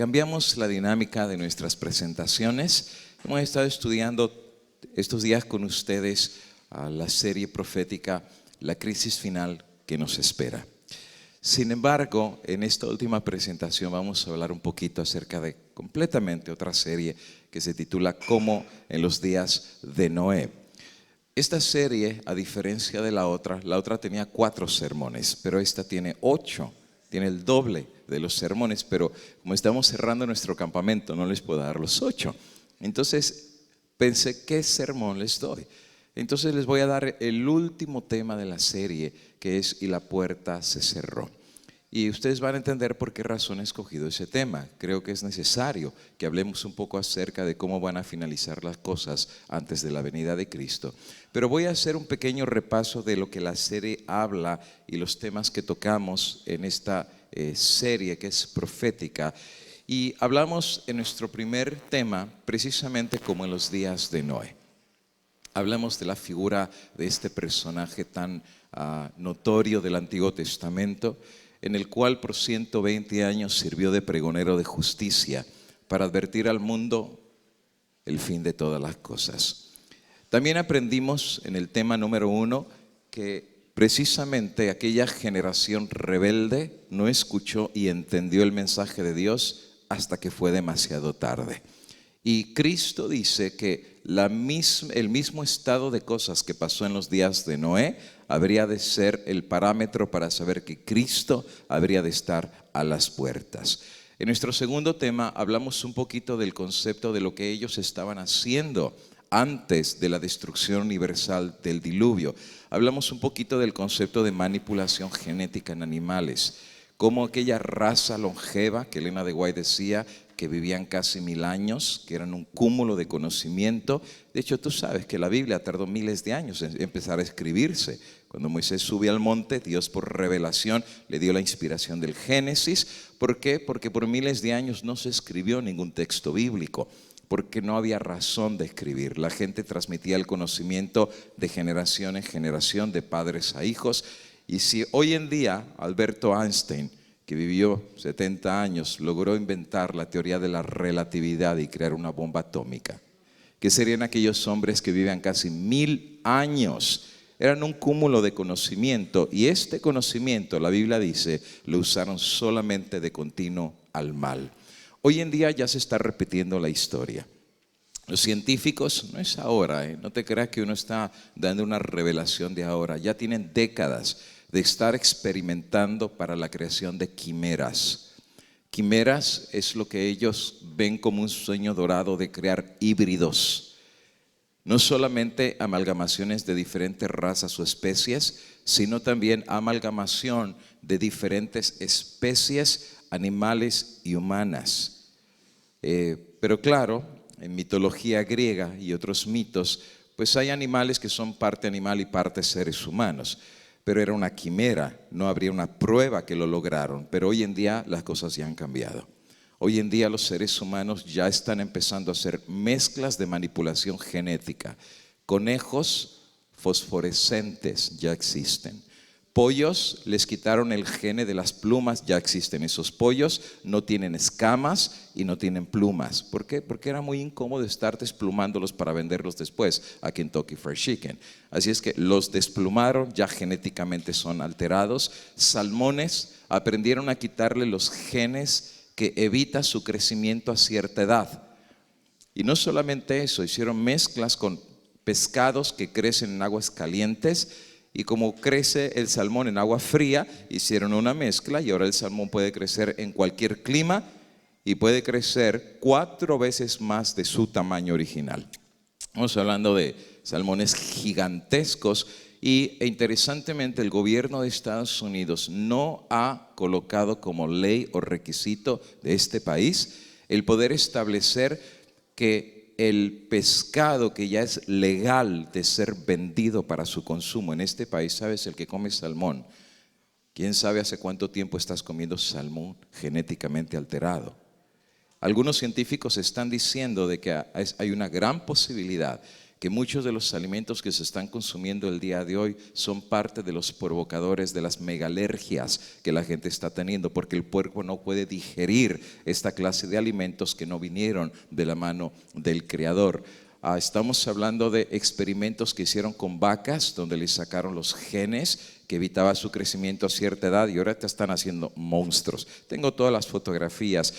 Cambiamos la dinámica de nuestras presentaciones. Hemos estado estudiando estos días con ustedes la serie profética La crisis final que nos espera. Sin embargo, en esta última presentación vamos a hablar un poquito acerca de completamente otra serie que se titula Como en los días de Noé. Esta serie, a diferencia de la otra tenía 4 sermones, pero esta tiene 8, tiene el doble de los sermones, pero como estamos cerrando nuestro campamento, no les puedo dar los 8. Entonces pensé, ¿qué sermón les doy? Entonces les voy a dar el último tema de la serie, que es Y la puerta se cerró. Y ustedes van a entender por qué razón he escogido ese tema. Creo que es necesario que hablemos un poco acerca de cómo van a finalizar las cosas antes de la venida de Cristo. Pero voy a hacer un pequeño repaso de lo que la serie habla y los temas que tocamos en esta serie que es profética. Y hablamos en nuestro primer tema precisamente como en los días de Noé. Hablamos de la figura de este personaje tan notorio del Antiguo Testamento, en el cual por 120 años sirvió de pregonero de justicia para advertir al mundo el fin de todas las cosas. También aprendimos en el tema número 1 que precisamente aquella generación rebelde no escuchó y entendió el mensaje de Dios hasta que fue demasiado tarde. Y Cristo dice que el mismo estado de cosas que pasó en los días de Noé habría de ser el parámetro para saber que Cristo habría de estar a las puertas. En nuestro segundo tema hablamos un poquito del concepto de lo que ellos estaban haciendo antes de la destrucción universal del diluvio. Hablamos un poquito del concepto de manipulación genética en animales, como aquella raza longeva que Elena de White decía que vivían casi 1000 años, que eran un cúmulo de conocimiento. De hecho, tú sabes que la Biblia tardó miles de años en empezar a escribirse. Cuando Moisés sube al monte, Dios por revelación le dio la inspiración del Génesis. ¿Por qué? Porque por miles de años no se escribió ningún texto bíblico, porque no había razón de escribir. La gente transmitía el conocimiento de generación en generación, de padres a hijos. Y si hoy en día Alberto Einstein, que vivió 70 años, logró inventar la teoría de la relatividad y crear una bomba atómica, ¿qué serían aquellos hombres que vivían casi 1000 años? Eran un cúmulo de conocimiento, y este conocimiento, la Biblia dice, lo usaron solamente de continuo al mal. Hoy en día ya se está repitiendo la historia. Los científicos, no es ahora, no te creas que uno está dando una revelación de ahora, ya tienen décadas de estar experimentando para la creación de quimeras. Quimeras es lo que ellos ven como un sueño dorado de crear híbridos. No solamente amalgamaciones de diferentes razas o especies, sino también amalgamación de diferentes especies animales y humanas. Pero claro, en mitología griega y otros mitos, pues hay animales que son parte animal y parte seres humanos. Pero era una quimera, no habría una prueba que lo lograron. Pero hoy en día las cosas ya han cambiado. Hoy en día los seres humanos ya están empezando a hacer mezclas de manipulación genética. Conejos fosforescentes ya existen. Pollos, les quitaron el gene de las plumas, ya existen esos pollos, no tienen escamas y no tienen plumas. ¿Por qué? Porque era muy incómodo estar desplumándolos para venderlos después a Kentucky Fried Chicken. Así es que los desplumaron, ya genéticamente son alterados. Salmones aprendieron a quitarle los genes que evitan su crecimiento a cierta edad. Y no solamente eso, hicieron mezclas con pescados que crecen en aguas calientes. Y como crece el salmón en agua fría, hicieron una mezcla y ahora el salmón puede crecer en cualquier clima y puede crecer 4 veces más de su tamaño original. Estamos hablando de salmones gigantescos e interesantemente el gobierno de Estados Unidos no ha colocado como ley o requisito de este país el poder establecer que el pescado que ya es legal de ser vendido para su consumo en este país, ¿sabes? El que come salmón, ¿quién sabe hace cuánto tiempo estás comiendo salmón genéticamente alterado? Algunos científicos están diciendo de que hay una gran posibilidad que muchos de los alimentos que se están consumiendo el día de hoy son parte de los provocadores de las megalergias que la gente está teniendo, porque el cuerpo no puede digerir esta clase de alimentos que no vinieron de la mano del Creador. Estamos hablando de experimentos que hicieron con vacas, donde les sacaron los genes que evitaba su crecimiento a cierta edad, y ahora te están haciendo monstruos. Tengo todas las fotografías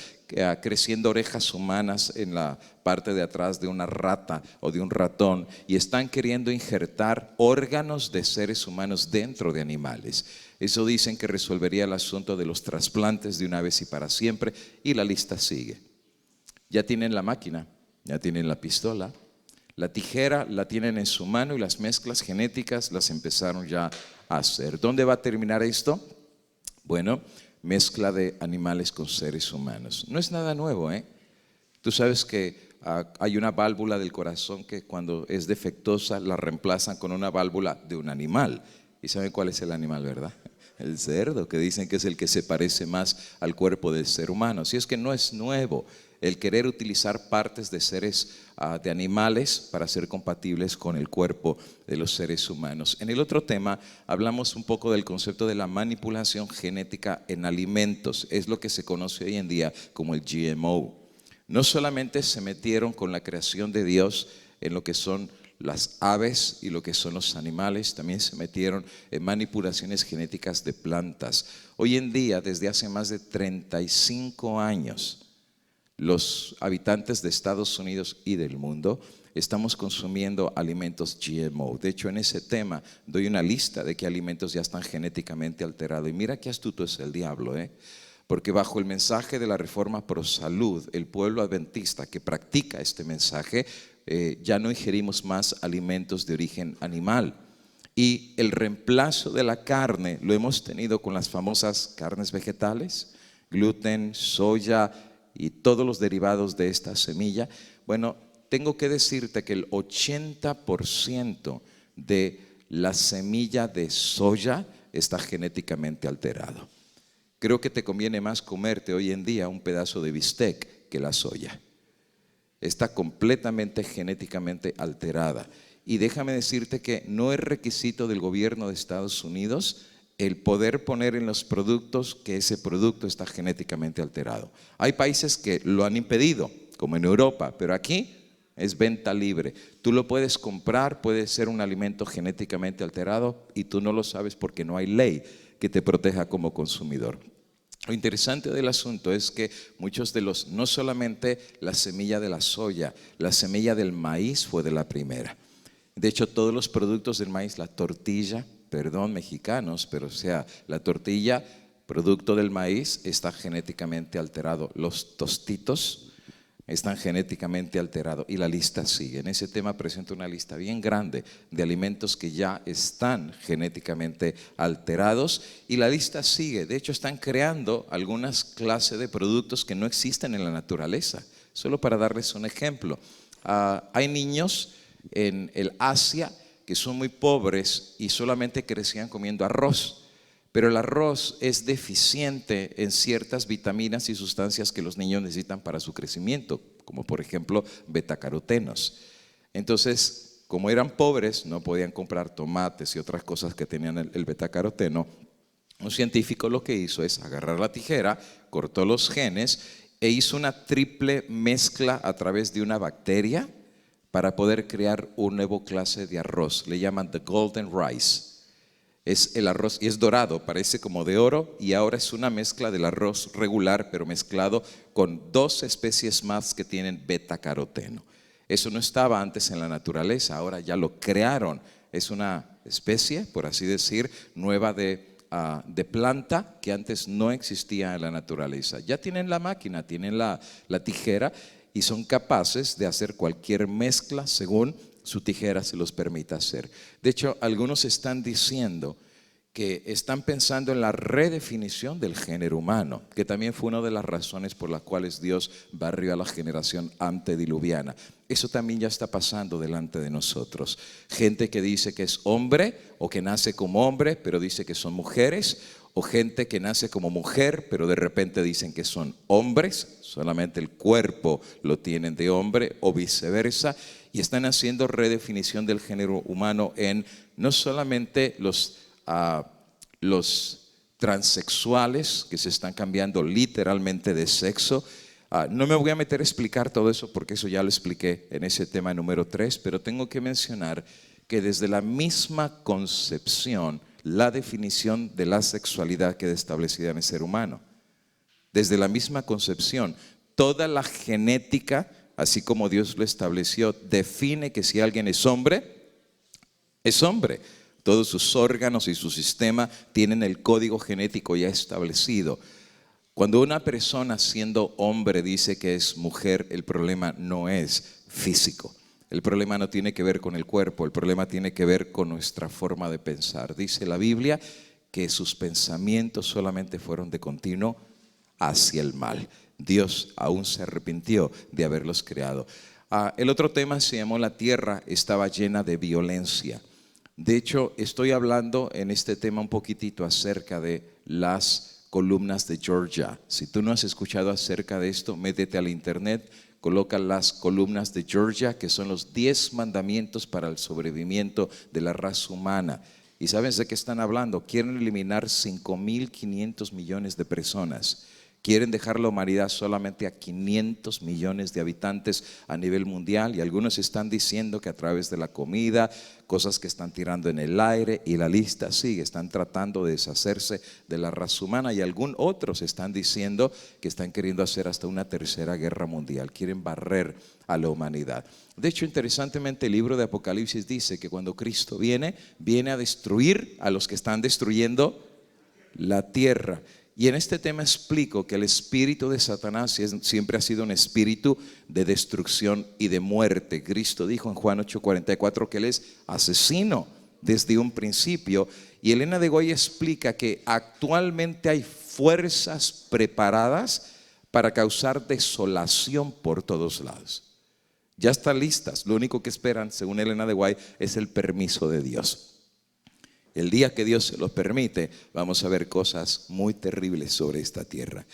creciendo orejas humanas en la parte de atrás de una rata o de un ratón, y están queriendo injertar órganos de seres humanos dentro de animales. Eso dicen que resolvería el asunto de los trasplantes de una vez y para siempre, y la lista sigue. Ya tienen la máquina, ya tienen la pistola, la tijera la tienen en su mano, y las mezclas genéticas las empezaron ya a hacer. ¿Dónde va a terminar esto? Bueno, mezcla de animales con seres humanos. No es nada nuevo, ¿eh? Tú sabes que hay una válvula del corazón que cuando es defectuosa la reemplazan con una válvula de un animal. ¿Y saben cuál es el animal, verdad? El cerdo, que dicen que es el que se parece más al cuerpo del ser humano. Así es que no es nuevo el querer utilizar partes de seres, de animales, para ser compatibles con el cuerpo de los seres humanos. En el otro tema hablamos un poco del concepto de la manipulación genética en alimentos. Es lo que se conoce hoy en día como el GMO. No solamente se metieron con la creación de Dios en lo que son las aves y lo que son los animales, también se metieron en manipulaciones genéticas de plantas. Hoy en día, desde hace más de 35 años, los habitantes de Estados Unidos y del mundo estamos consumiendo alimentos GMO. De hecho, en ese tema doy una lista de qué alimentos ya están genéticamente alterados. Y mira qué astuto es el diablo, ¿eh? Porque bajo el mensaje de la reforma pro salud, el pueblo adventista que practica este mensaje, ya no ingerimos más alimentos de origen animal. Y el reemplazo de la carne lo hemos tenido con las famosas carnes vegetales, gluten, soya y todos los derivados de esta semilla. Bueno, tengo que decirte que el 80% de la semilla de soya está genéticamente alterado. Creo que te conviene más comerte hoy en día un pedazo de bistec que la soya. Está completamente genéticamente alterada. Y déjame decirte que no es requisito del gobierno de Estados Unidos el poder poner en los productos que ese producto está genéticamente alterado. Hay países que lo han impedido, como en Europa, pero aquí es venta libre. Tú lo puedes comprar, puede ser un alimento genéticamente alterado y tú no lo sabes porque no hay ley que te proteja como consumidor. Lo interesante del asunto es que muchos de los, no solamente la semilla de la soya, la semilla del maíz fue de la primera. De hecho, todos los productos del maíz, la tortilla, perdón, mexicanos, pero o sea, la tortilla, producto del maíz, está genéticamente alterado. Los tostitos están genéticamente alterados y la lista sigue. En ese tema presento una lista bien grande de alimentos que ya están genéticamente alterados y la lista sigue. De hecho, están creando algunas clases de productos que no existen en la naturaleza. Solo para darles un ejemplo, hay niños en el Asia que son muy pobres y solamente crecían comiendo arroz. Pero el arroz es deficiente en ciertas vitaminas y sustancias que los niños necesitan para su crecimiento, como por ejemplo betacarotenos. Entonces, como eran pobres, no podían comprar tomates y otras cosas que tenían el betacaroteno. Un científico lo que hizo es agarrar la tijera, cortó los genes e hizo una triple mezcla a través de una bacteria para poder crear una nueva clase de arroz. Le llaman the golden rice. Es el arroz y es dorado, parece como de oro, y ahora es una mezcla del arroz regular, pero mezclado con 2 especies más que tienen betacaroteno. Eso no estaba antes en la naturaleza, ahora ya lo crearon. Es una especie, por así decir, nueva de planta que antes no existía en la naturaleza. Ya tienen la máquina, tienen la tijera y son capaces de hacer cualquier mezcla según su tijera se los permita hacer. De hecho, algunos están diciendo que están pensando en la redefinición del género humano, que también fue una de las razones por las cuales Dios barrió a la generación antediluviana. Eso también ya está pasando delante de nosotros. Gente que dice que es hombre o que nace como hombre, pero dice que son mujeres, o gente que nace como mujer, pero de repente dicen que son hombres, solamente el cuerpo lo tienen de hombre, o viceversa, y están haciendo redefinición del género humano en no solamente los transexuales, que se están cambiando literalmente de sexo. No me voy a meter a explicar todo eso porque eso ya lo expliqué en ese tema número 3, pero tengo que mencionar que desde la misma concepción, la definición de la sexualad queda establecida en el ser humano. Desde la misma concepción, toda la genética, así como Dios lo estableció, define que si alguien es hombre, es hombre. Todos sus órganos y su sistema tienen el código genético ya establecido. Cuando una persona siendo hombre dice que es mujer, el problema no es físico. El problema no tiene que ver con el cuerpo, el problema tiene que ver con nuestra forma de pensar. Dice la Biblia que sus pensamientos solamente fueron de continuo hacia el mal. Dios aún se arrepintió de haberlos creado. El otro tema se llamó La tierra estaba llena de violencia. De hecho, estoy hablando en este tema un poquitito acerca de las columnas de Georgia. Si tú no has escuchado acerca de esto, métete al internet, coloca las columnas de Georgia, que son los 10 mandamientos para el sobrevivimiento de la raza humana. ¿Y sabes de qué están hablando? Quieren eliminar 5.500 millones de personas. Quieren dejar la humanidad solamente a 500 millones de habitantes a nivel mundial, y algunos están diciendo que a través de la comida, cosas que están tirando en el aire, y la lista sigue, están tratando de deshacerse de la raza humana, y algunos otros están diciendo que están queriendo hacer hasta una tercera guerra mundial, quieren barrer a la humanidad. De hecho, interesantemente, el libro de Apocalipsis dice que cuando Cristo viene a destruir a los que están destruyendo la tierra. Y en este tema explico que el espíritu de Satanás siempre ha sido un espíritu de destrucción y de muerte. Cristo dijo en Juan 8:44 que Él es asesino desde un principio. Y Elena de Goya explica que actualmente hay fuerzas preparadas para causar desolación por todos lados. Ya están listas. Lo único que esperan, según Elena de Goya, es el permiso de Dios. El día que Dios se los permite, vamos a ver cosas muy terribles sobre esta tierra.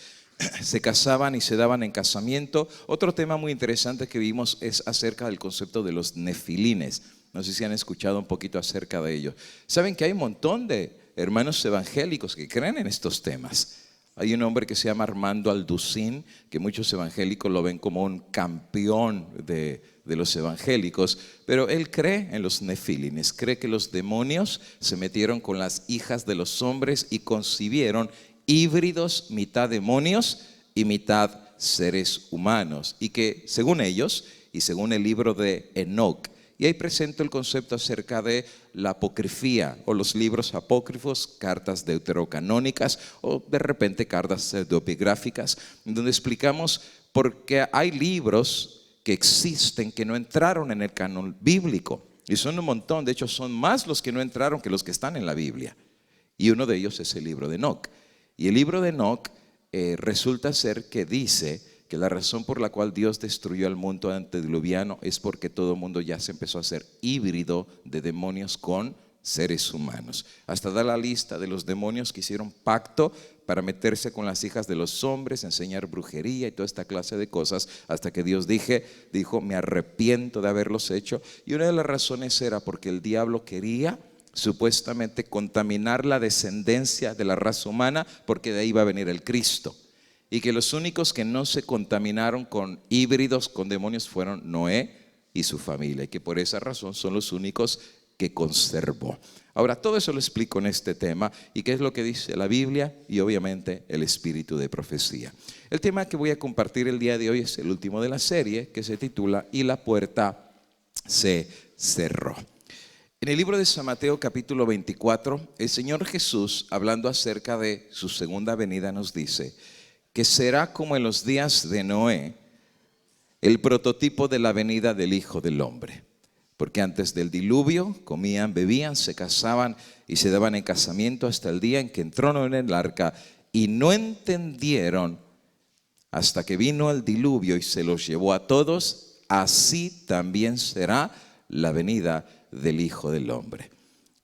Se casaban y se daban en casamiento. Otro tema muy interesante que vimos es acerca del concepto de los nefilines. No sé si han escuchado un poquito acerca de ellos. Saben que hay un montón de hermanos evangélicos que creen en estos temas. Hay un hombre que se llama Armando Alducín, que muchos evangélicos lo ven como un campeón de los evangélicos, pero él cree en los nefilines, cree que los demonios se metieron con las hijas de los hombres y concibieron híbridos, mitad demonios y mitad seres humanos, y que según ellos y según el libro de Enoc, y ahí presento el concepto acerca de la apocrifía o los libros apócrifos, cartas deuterocanónicas o de repente cartas pseudoepigráficas, donde explicamos por qué hay libros que existen que no entraron en el canon bíblico. Y son un montón, de hecho son más los que no entraron que los que están en la Biblia. Y uno de ellos es el libro de Enoc. Y el libro de Enoc resulta ser que dice que la razón por la cual Dios destruyó al mundo antediluviano es porque todo el mundo ya se empezó a hacer híbrido de demonios con seres humanos. Hasta da la lista de los demonios que hicieron pacto para meterse con las hijas de los hombres, enseñar brujería y toda esta clase de cosas, hasta que Dios dijo, me arrepiento de haberlos hecho. Y una de las razones era porque el diablo quería supuestamente contaminar la descendencia de la raza humana, porque de ahí va a venir el Cristo. Y que los únicos que no se contaminaron con híbridos, con demonios, fueron Noé y su familia, y que por esa razón son los únicos que conservó. Ahora, todo eso lo explico en este tema, y qué es lo que dice la Biblia y obviamente el espíritu de profecía. El tema que voy a compartir el día de hoy es el último de la serie, que se titula Y la puerta se cerró. En el libro de San Mateo capítulo 24, el Señor Jesús, hablando acerca de su segunda venida, nos dice que será como en los días de Noé, el prototipo de la venida del Hijo del Hombre. Porque antes del diluvio comían, bebían, se casaban y se daban en casamiento hasta el día en que entró Noé en el arca, y no entendieron hasta que vino el diluvio y se los llevó a todos. Así también será la venida del Hijo del Hombre.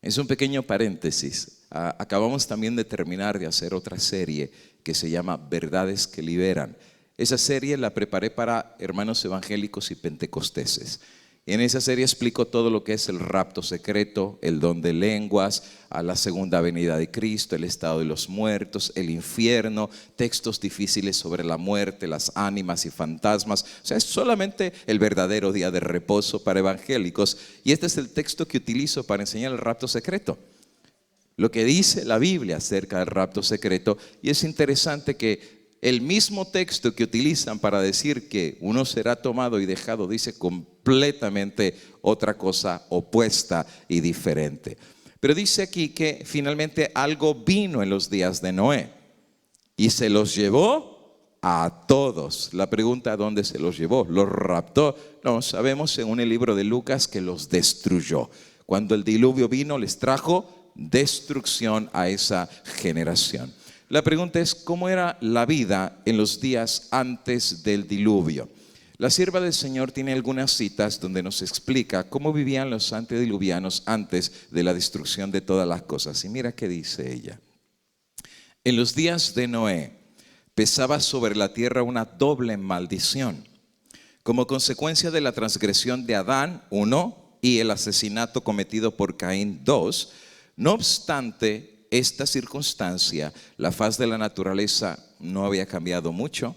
Es un pequeño paréntesis. acabamos también de terminar de hacer otra serie que se llama Verdades que Liberan. Esa serie la preparé para hermanos evangélicos y pentecosteses. En esa serie explico todo lo que es el rapto secreto, el don de lenguas, a la segunda venida de Cristo, el estado de los muertos, el infierno, textos difíciles sobre la muerte, las ánimas y fantasmas. O sea, es solamente el verdadero día de reposo para evangélicos. Y este es el texto que utilizo para enseñar el rapto secreto. Lo que dice la Biblia acerca del rapto secreto. Y es interesante que el mismo texto que utilizan para decir que uno será tomado y dejado, dice completamente otra cosa opuesta y diferente. Pero dice aquí que finalmente algo vino en los días de Noé y se los llevó a todos. La pregunta, ¿dónde se los llevó? ¿Los raptó? No, sabemos según el libro de Lucas que los destruyó. Cuando el diluvio vino, les trajo destrucción a esa generación. La pregunta es, ¿cómo era la vida en los días antes del diluvio? La sierva del Señor tiene algunas citas donde nos explica cómo vivían los antediluvianos antes de la destrucción de todas las cosas. Y mira qué dice ella. En los días de Noé pesaba sobre la tierra una doble maldición. Como consecuencia de la transgresión de Adán, 1, y el asesinato cometido por Caín, 2, no obstante esta circunstancia, la faz de la naturaleza no había cambiado mucho.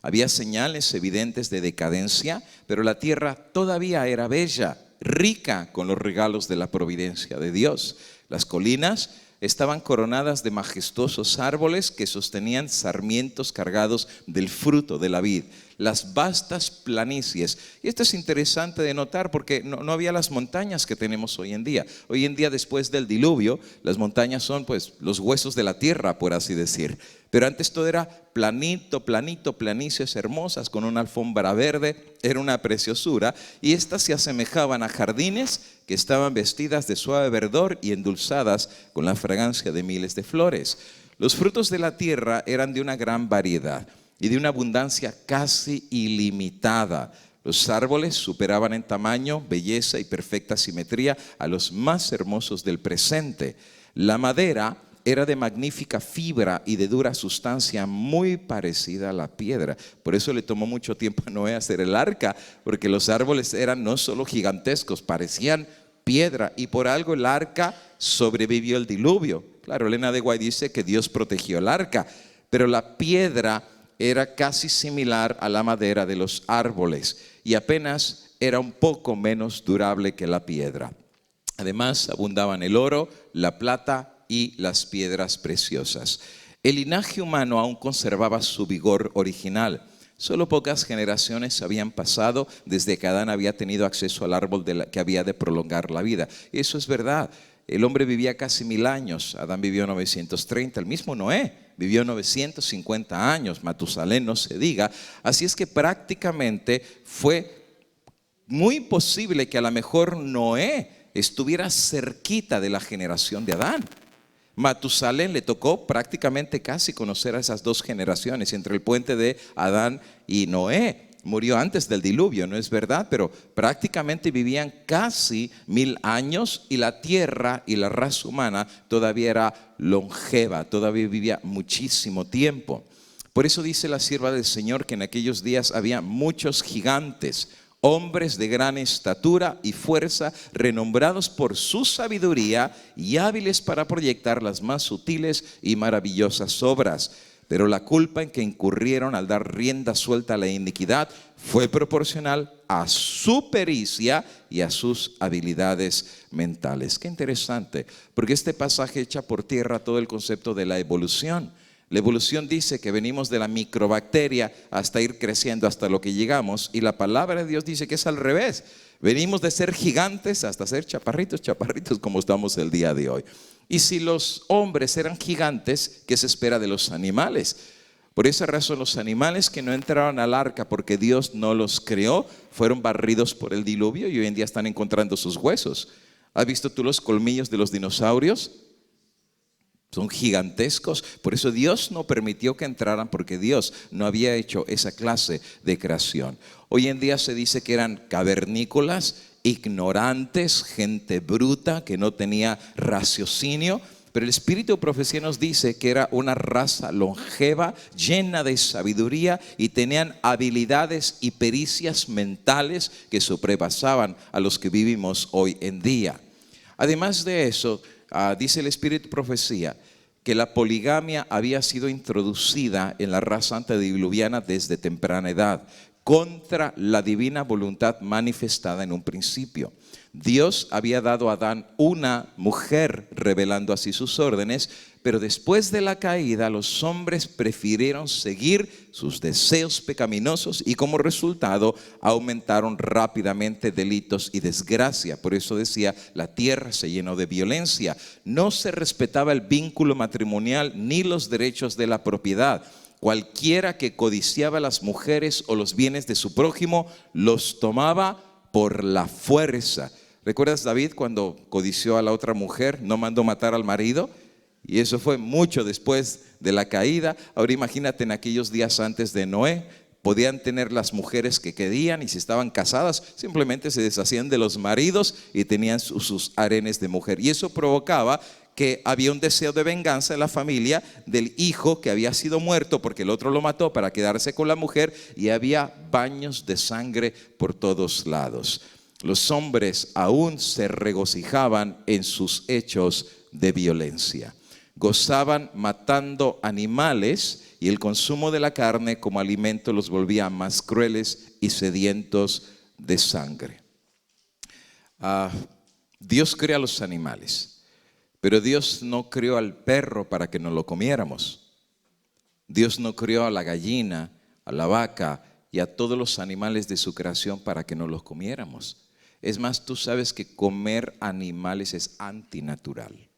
Había señales evidentes de decadencia, pero la tierra todavía era bella, rica con los regalos de la providencia de Dios. Las colinas estaban coronadas de majestuosos árboles que sostenían sarmientos cargados del fruto de la vid. Las vastas planicies. Y esto es interesante de notar porque no había las montañas que tenemos hoy en día. Hoy en día, después del diluvio, las montañas son pues los huesos de la tierra, por así decir. Pero antes todo era planito, planicies hermosas con una alfombra verde. Era una preciosura. Y estas se asemejaban a jardines que estaban vestidas de suave verdor y endulzadas con la fragancia de miles de flores. Los frutos de la tierra eran de una gran variedad y de una abundancia casi ilimitada. Los árboles superaban en tamaño, belleza y perfecta simetría a los más hermosos del presente. La madera era de magnífica fibra y de dura sustancia muy parecida a la piedra. Por eso le tomó mucho tiempo a Noé hacer el arca, porque los árboles eran no solo gigantescos, parecían piedra, y por algo el arca sobrevivió el diluvio. Claro, Elena de White dice que Dios protegió el arca, pero la piedra era casi similar a la madera de los árboles y apenas era un poco menos durable que la piedra. Además, abundaban el oro, la plata y las piedras preciosas. El linaje humano aún conservaba su vigor original. Solo pocas generaciones habían pasado desde que Adán había tenido acceso al árbol que había de prolongar la vida. Y eso es verdad. El hombre vivía casi 1000 años. Adán vivió 930. El mismo Noé vivió 950 años. Matusalén no se diga. Así es que prácticamente fue muy posible que a lo mejor Noé estuviera cerquita de la generación de Adán. Matusalén le tocó prácticamente casi conocer a esas dos generaciones entre el puente de Adán y Noé. Murió antes del diluvio, ¿no es verdad? Pero prácticamente vivían casi 1000 años y la tierra y la raza humana todavía era longeva, todavía vivía muchísimo tiempo. Por eso dice la sierva del Señor que en aquellos días había muchos gigantes, hombres de gran estatura y fuerza, renombrados por su sabiduría y hábiles para proyectar las más sutiles y maravillosas obras. Pero la culpa en que incurrieron al dar rienda suelta a la iniquidad fue proporcional a su pericia y a sus habilidades mentales. Qué interesante, porque este pasaje echa por tierra todo el concepto de la evolución. La evolución dice que venimos de la microbacteria hasta ir creciendo hasta lo que llegamos, y la palabra de Dios dice que es al revés. Venimos de ser gigantes hasta ser chaparritos como estamos el día de hoy. Y si los hombres eran gigantes, ¿qué se espera de los animales? Por esa razón los animales que no entraron al arca porque Dios no los creó, fueron barridos por el diluvio y hoy en día están encontrando sus huesos. ¿Has visto tú los colmillos de los dinosaurios? Son gigantescos. Por eso Dios no permitió que entraran, porque Dios no había hecho esa clase de creación. Hoy en día se dice que eran cavernícolas, ignorantes, gente bruta que no tenía raciocinio. Pero el espíritu de profecía nos dice que era una raza longeva, llena de sabiduría, y tenían habilidades y pericias mentales que sobrepasaban a los que vivimos hoy en día. Además de eso, dice el espíritu de profecía que la poligamia había sido introducida en la raza antediluviana desde temprana edad, contra la divina voluntad manifestada en un principio. Dios había dado a Adán una mujer, revelando así sus órdenes, pero después de la caída los hombres prefirieron seguir sus deseos pecaminosos y como resultado aumentaron rápidamente delitos y desgracia. Por eso decía, la tierra se llenó de violencia. No se respetaba el vínculo matrimonial ni los derechos de la propiedad. Cualquiera que codiciaba las mujeres o los bienes de su prójimo los tomaba por la fuerza. ¿Recuerdas David cuando codició a la otra mujer? No mandó matar al marido. Y eso fue mucho después de la caída. Ahora imagínate en aquellos días antes de Noé. Podían tener las mujeres que querían y si estaban casadas simplemente se deshacían de los maridos y tenían sus harenes de mujer. Y eso provocaba que había un deseo de venganza en la familia del hijo que había sido muerto porque el otro lo mató para quedarse con la mujer, y había baños de sangre por todos lados. Los hombres aún se regocijaban en sus hechos de violencia. Gozaban matando animales y el consumo de la carne como alimento los volvía más crueles y sedientos de sangre. Dios crea los animales, pero Dios no creó al perro para que nos lo comiéramos. Dios no creó a la gallina, a la vaca y a todos los animales de su creación para que nos los comiéramos. Es más, tú sabes que comer animales es antinatural.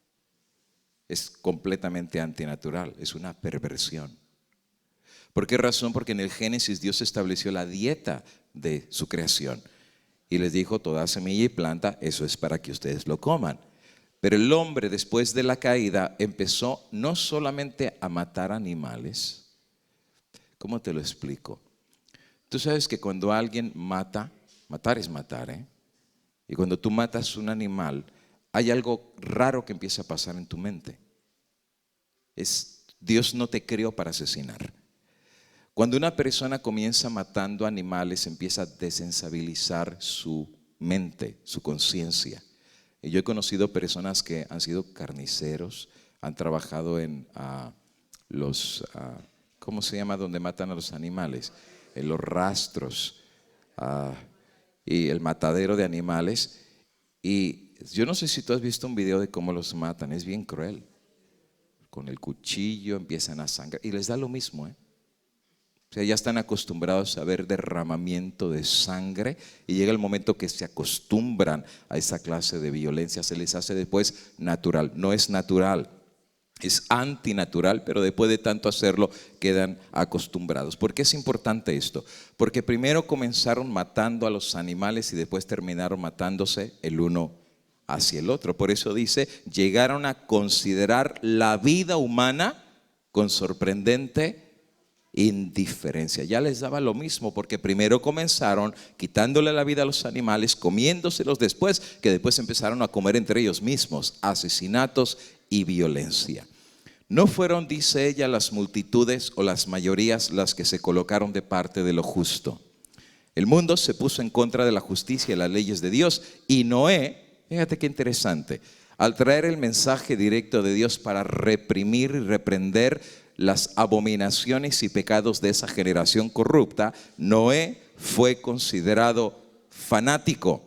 Es completamente antinatural, es una perversión. ¿Por qué razón? Porque en el Génesis Dios estableció la dieta de su creación y les dijo: toda semilla y planta, eso es para que ustedes lo coman. Pero el hombre, después de la caída, empezó no solamente a matar animales. ¿Cómo te lo explico? Tú sabes que cuando alguien mata, matar es matar, ¿eh? Y cuando tú matas un animal, hay algo raro que empieza a pasar en tu mente. Dios no te creó para asesinar. Cuando una persona comienza matando animales, empieza a desensibilizar su mente, su conciencia. Y yo he conocido personas que han sido carniceros, han trabajado en ¿cómo se llama? Donde matan a los animales, en los rastros y el matadero de animales. Y yo no sé si tú has visto un video de cómo los matan, es bien cruel. Con el cuchillo empiezan a sangrar y les da lo mismo, ¿eh? O sea, ya están acostumbrados a ver derramamiento de sangre y llega el momento que se acostumbran a esa clase de violencia, se les hace después natural. No es natural, es antinatural, pero después de tanto hacerlo quedan acostumbrados. ¿Por qué es importante esto? Porque primero comenzaron matando a los animales y después terminaron matándose el uno hacia el otro. Por eso dice, llegaron a considerar la vida humana con sorprendente indiferencia. Ya les daba lo mismo, porque primero comenzaron quitándole la vida a los animales, comiéndoselos después, que después empezaron a comer entre ellos mismos, asesinatos y violencia. No fueron, dice ella, las multitudes o las mayorías las que se colocaron de parte de lo justo. El mundo se puso en contra de la justicia y las leyes de Dios, y Noé, fíjate qué interesante, al traer el mensaje directo de Dios para reprimir y reprender las abominaciones y pecados de esa generación corrupta, Noé fue considerado fanático.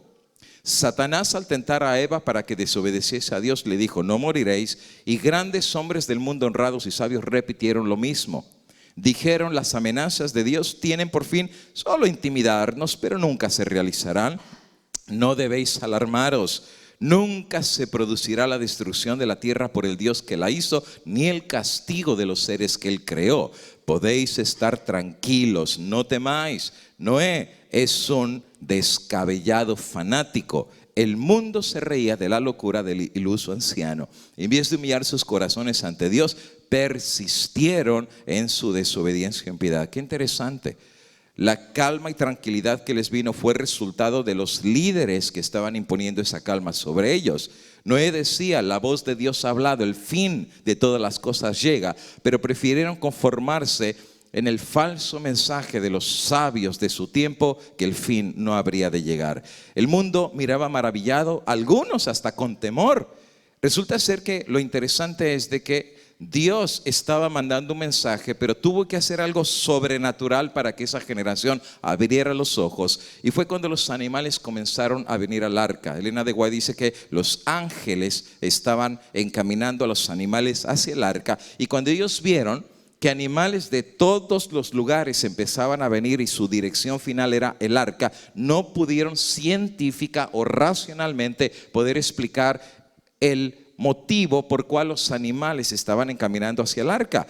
Satanás, al tentar a Eva para que desobedeciese a Dios, le dijo: no moriréis. Y grandes hombres del mundo, honrados y sabios, repitieron lo mismo. Dijeron: las amenazas de Dios tienen por fin solo intimidarnos, pero nunca se realizarán. No debéis alarmaros. Nunca se producirá la destrucción de la tierra por el Dios que la hizo, ni el castigo de los seres que Él creó. Podéis estar tranquilos, no temáis. Noé es un descabellado fanático. El mundo se reía de la locura del iluso anciano. En vez de humillar sus corazones ante Dios, persistieron en su desobediencia e impiedad. Qué interesante. La calma y tranquilidad que les vino fue resultado de los líderes que estaban imponiendo esa calma sobre ellos. Noé decía, la voz de Dios ha hablado, el fin de todas las cosas llega, pero prefirieron conformarse en el falso mensaje de los sabios de su tiempo, que el fin no habría de llegar. El mundo miraba maravillado, algunos hasta con temor. Resulta ser que lo interesante es de que Dios estaba mandando un mensaje, pero tuvo que hacer algo sobrenatural para que esa generación abriera los ojos. Y fue cuando los animales comenzaron a venir al arca. Elena de White dice que los ángeles estaban encaminando a los animales hacia el arca. Y cuando ellos vieron que animales de todos los lugares empezaban a venir y su dirección final era el arca, no pudieron científica o racionalmente poder explicar el motivo por cual los animales estaban encaminando hacia el arca.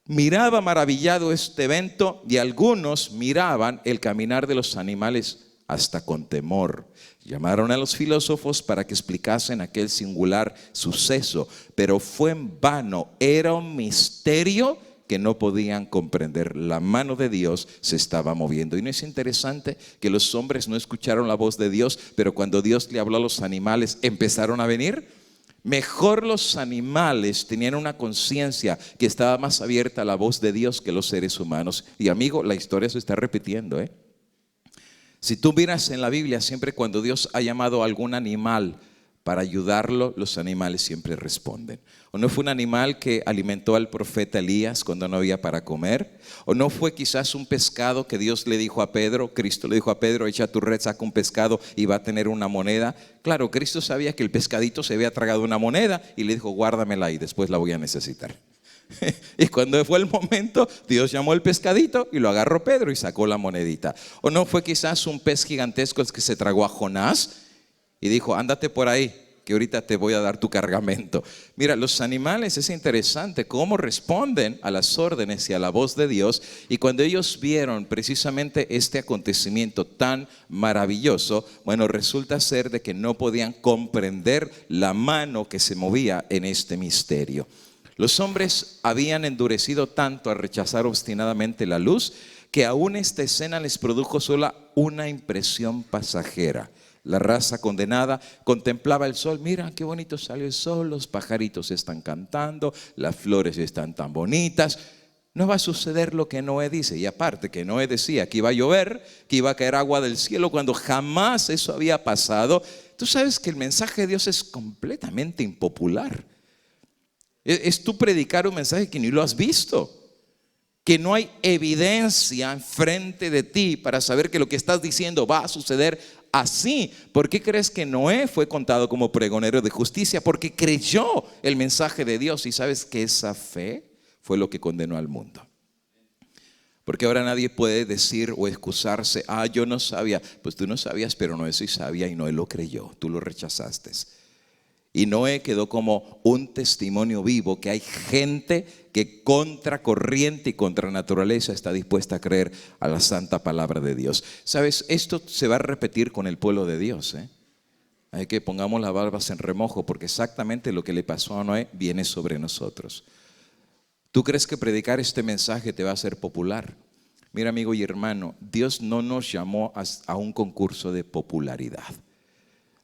Miraba maravillado este evento y algunos miraban el caminar de los animales hasta con temor. Llamaron a los filósofos para que explicasen aquel singular suceso, pero fue en vano, era un misterio que no podían comprender. La mano de Dios se estaba moviendo. Y no es interesante que los hombres no escucharon la voz de Dios, pero cuando Dios le habló a los animales, empezaron a venir. Mejor los animales tenían una conciencia que estaba más abierta a la voz de Dios que los seres humanos. Y amigo, la historia se está repitiendo, Si tú miras en la Biblia, siempre cuando Dios ha llamado a algún animal para ayudarlo, los animales siempre responden. ¿O no fue un animal que alimentó al profeta Elías cuando no había para comer? ¿O no fue quizás un pescado que Dios le dijo a Pedro, Cristo le dijo a Pedro, echa tu red, saca un pescado y va a tener una moneda? Claro, Cristo sabía que el pescadito se había tragado una moneda y le dijo, guárdamela y después la voy a necesitar. Y cuando fue el momento, Dios llamó al pescadito y lo agarró Pedro y sacó la monedita. ¿O no fue quizás un pez gigantesco el que se tragó a Jonás y dijo, ándate por ahí, que ahorita te voy a dar tu cargamento? Mira, los animales, es interesante cómo responden a las órdenes y a la voz de Dios. Y cuando ellos vieron precisamente este acontecimiento tan maravilloso, bueno, resulta ser de que no podían comprender la mano que se movía en este misterio. Los hombres habían endurecido tanto a rechazar obstinadamente la luz, que aún esta escena les produjo sola una impresión pasajera. La raza condenada contemplaba el sol. Mira qué bonito salió el sol, los pajaritos están cantando, las flores están tan bonitas. No va a suceder lo que Noé dice. Y aparte que Noé decía que iba a llover, que iba a caer agua del cielo, cuando jamás eso había pasado. Tú sabes que el mensaje de Dios es completamente impopular. Es tú predicar un mensaje que ni lo has visto, que no hay evidencia enfrente de ti para saber que lo que estás diciendo va a suceder así. ¿Por qué crees que Noé fue contado como pregonero de justicia? Porque creyó el mensaje de Dios. Y sabes que esa fe fue lo que condenó al mundo. Porque ahora nadie puede decir o excusarse, yo no sabía. Pues tú no sabías, pero Noé sí sabía y Noé lo creyó, tú lo rechazaste. Y Noé quedó como un testimonio vivo que hay gente que contra corriente y contra naturaleza está dispuesta a creer a la santa palabra de Dios. ¿Sabes? Esto se va a repetir con el pueblo de Dios. Hay que pongamos las barbas en remojo, porque exactamente lo que le pasó a Noé viene sobre nosotros. ¿Tú crees que predicar este mensaje te va a hacer popular? Mira, amigo y hermano, Dios no nos llamó a un concurso de popularidad.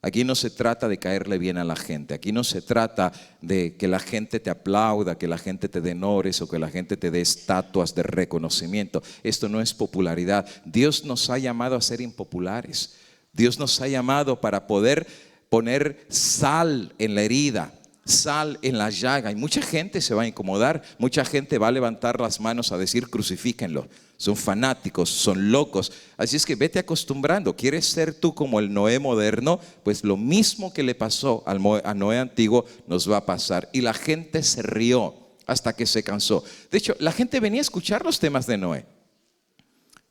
Aquí no se trata de caerle bien a la gente. Aquí no se trata de que la gente te aplauda, que la gente te dé honores o que la gente te dé estatuas de reconocimiento. Esto no es popularidad. Dios nos ha llamado a ser impopulares. Dios nos ha llamado para poder poner sal en la herida, sal en la llaga. Y mucha gente se va a incomodar. Mucha gente va a levantar las manos a decir crucifíquenlo. Son fanáticos, son locos. Así es que vete acostumbrando. ¿Quieres ser tú como el Noé moderno? Pues lo mismo que le pasó a Noé antiguo nos va a pasar. Y la gente se rió hasta que se cansó. De hecho, la gente venía a escuchar los temas de Noé,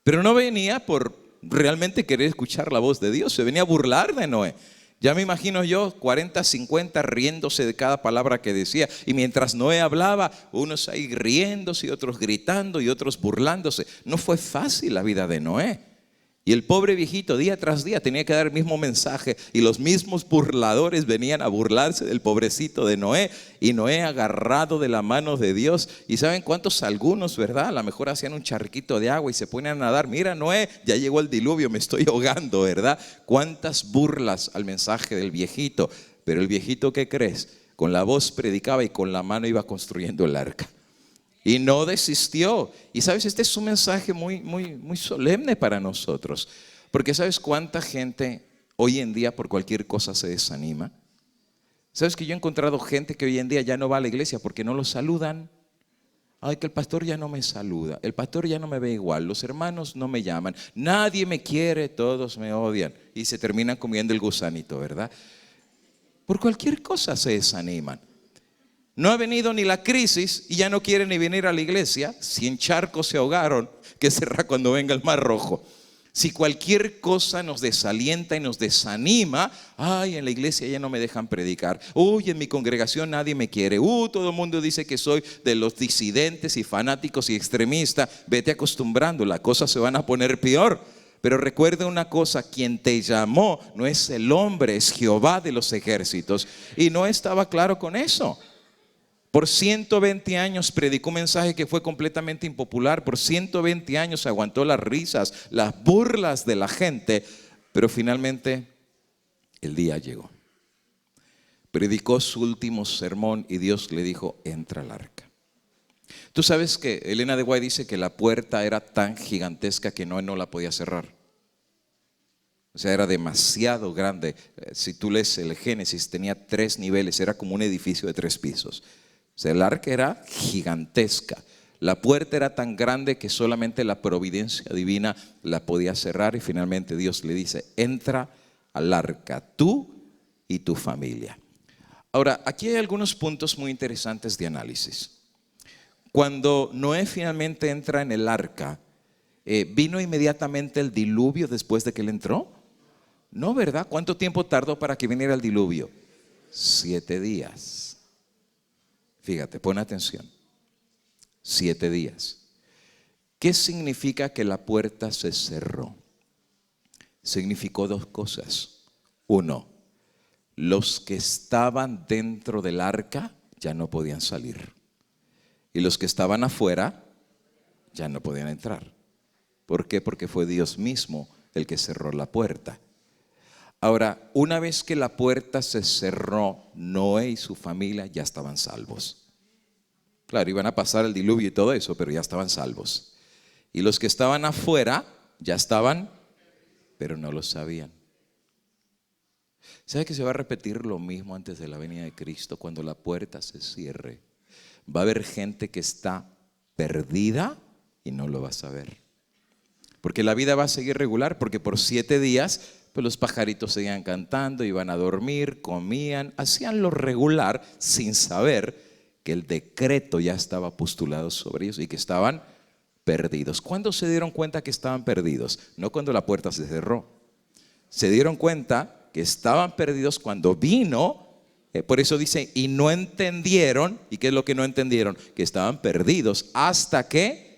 pero no venía por realmente querer escuchar la voz de Dios. Se venía a burlar de Noé. Ya me imagino yo 40, 50 riéndose de cada palabra que decía. Y mientras Noé hablaba, unos ahí riéndose y otros gritando y otros burlándose. No fue fácil la vida de Noé. Y el pobre viejito día tras día tenía que dar el mismo mensaje y los mismos burladores venían a burlarse del pobrecito de Noé, y Noé agarrado de la mano de Dios. Y ¿saben cuántos? Algunos, ¿verdad? A lo mejor hacían un charquito de agua y se ponían a nadar. Mira, Noé, ya llegó el diluvio, me estoy ahogando, ¿verdad? Cuántas burlas al mensaje del viejito. Pero el viejito, ¿qué crees? Con la voz predicaba y con la mano iba construyendo el arca. Y no desistió. Y sabes, este es un mensaje muy solemne para nosotros. Porque ¿sabes cuánta gente hoy en día por cualquier cosa se desanima? ¿Sabes que yo he encontrado gente que hoy en día ya no va a la iglesia porque no lo saludan? Ay, que el pastor ya no me saluda, el pastor ya no me ve igual, los hermanos no me llaman, nadie me quiere, todos me odian. Y se terminan comiendo el gusanito, ¿verdad? Por cualquier cosa se desaniman. No ha venido ni la crisis y ya no quieren ni venir a la iglesia. Si en charcos se ahogaron, ¿qué será cuando venga el mar rojo? Si cualquier cosa nos desalienta y nos desanima, ay, en la iglesia ya no me dejan predicar. Uy, en mi congregación nadie me quiere. Todo el mundo dice que soy de los disidentes y fanáticos y extremistas. Vete acostumbrando, las cosas se van a poner peor. Pero recuerda una cosa, quien te llamó no es el hombre, es Jehová de los ejércitos. Y no estaba claro con eso. Por 120 años predicó un mensaje que fue completamente impopular. Por 120 años aguantó las risas, las burlas de la gente. Pero finalmente el día llegó. Predicó su último sermón y Dios le dijo, entra al arca. Tú sabes que Elena de White dice que la puerta era tan gigantesca que Noé no la podía cerrar. O sea, era demasiado grande. Si tú lees el Génesis, tenía 3 niveles, era como un edificio de 3 pisos. O sea, el arca era gigantesca. La puerta era tan grande que solamente la providencia divina la podía cerrar. Y finalmente Dios le dice, entra al arca, tú y tu familia. Ahora, aquí hay algunos puntos muy interesantes de análisis. Cuando Noé finalmente entra en el arca, ¿vino inmediatamente el diluvio después de que él entró? No, ¿verdad? ¿Cuánto tiempo tardó para que viniera el diluvio? 7 días. Fíjate, pon atención. 7 días. ¿Qué significa que la puerta se cerró? Significó 2 cosas. 1, los que estaban dentro del arca ya no podían salir. Y los que estaban afuera ya no podían entrar. ¿Por qué? Porque fue Dios mismo el que cerró la puerta. Ahora, una vez que la puerta se cerró, Noé y su familia ya estaban salvos. Claro, iban a pasar el diluvio y todo eso, pero ya estaban salvos. Y los que estaban afuera ya estaban, pero no lo sabían. ¿Sabe que se va a repetir lo mismo antes de la venida de Cristo? Cuando la puerta se cierre, va a haber gente que está perdida y no lo va a saber. Porque la vida va a seguir regular, porque por 7 días pues los pajaritos seguían cantando, iban a dormir, comían, hacían lo regular sin saber que el decreto ya estaba postulado sobre ellos y que estaban perdidos. ¿Cuándo se dieron cuenta que estaban perdidos? No cuando la puerta se cerró. Se dieron cuenta que estaban perdidos cuando vino. Por eso dice, y no entendieron. ¿Y qué es lo que no entendieron? Que estaban perdidos hasta que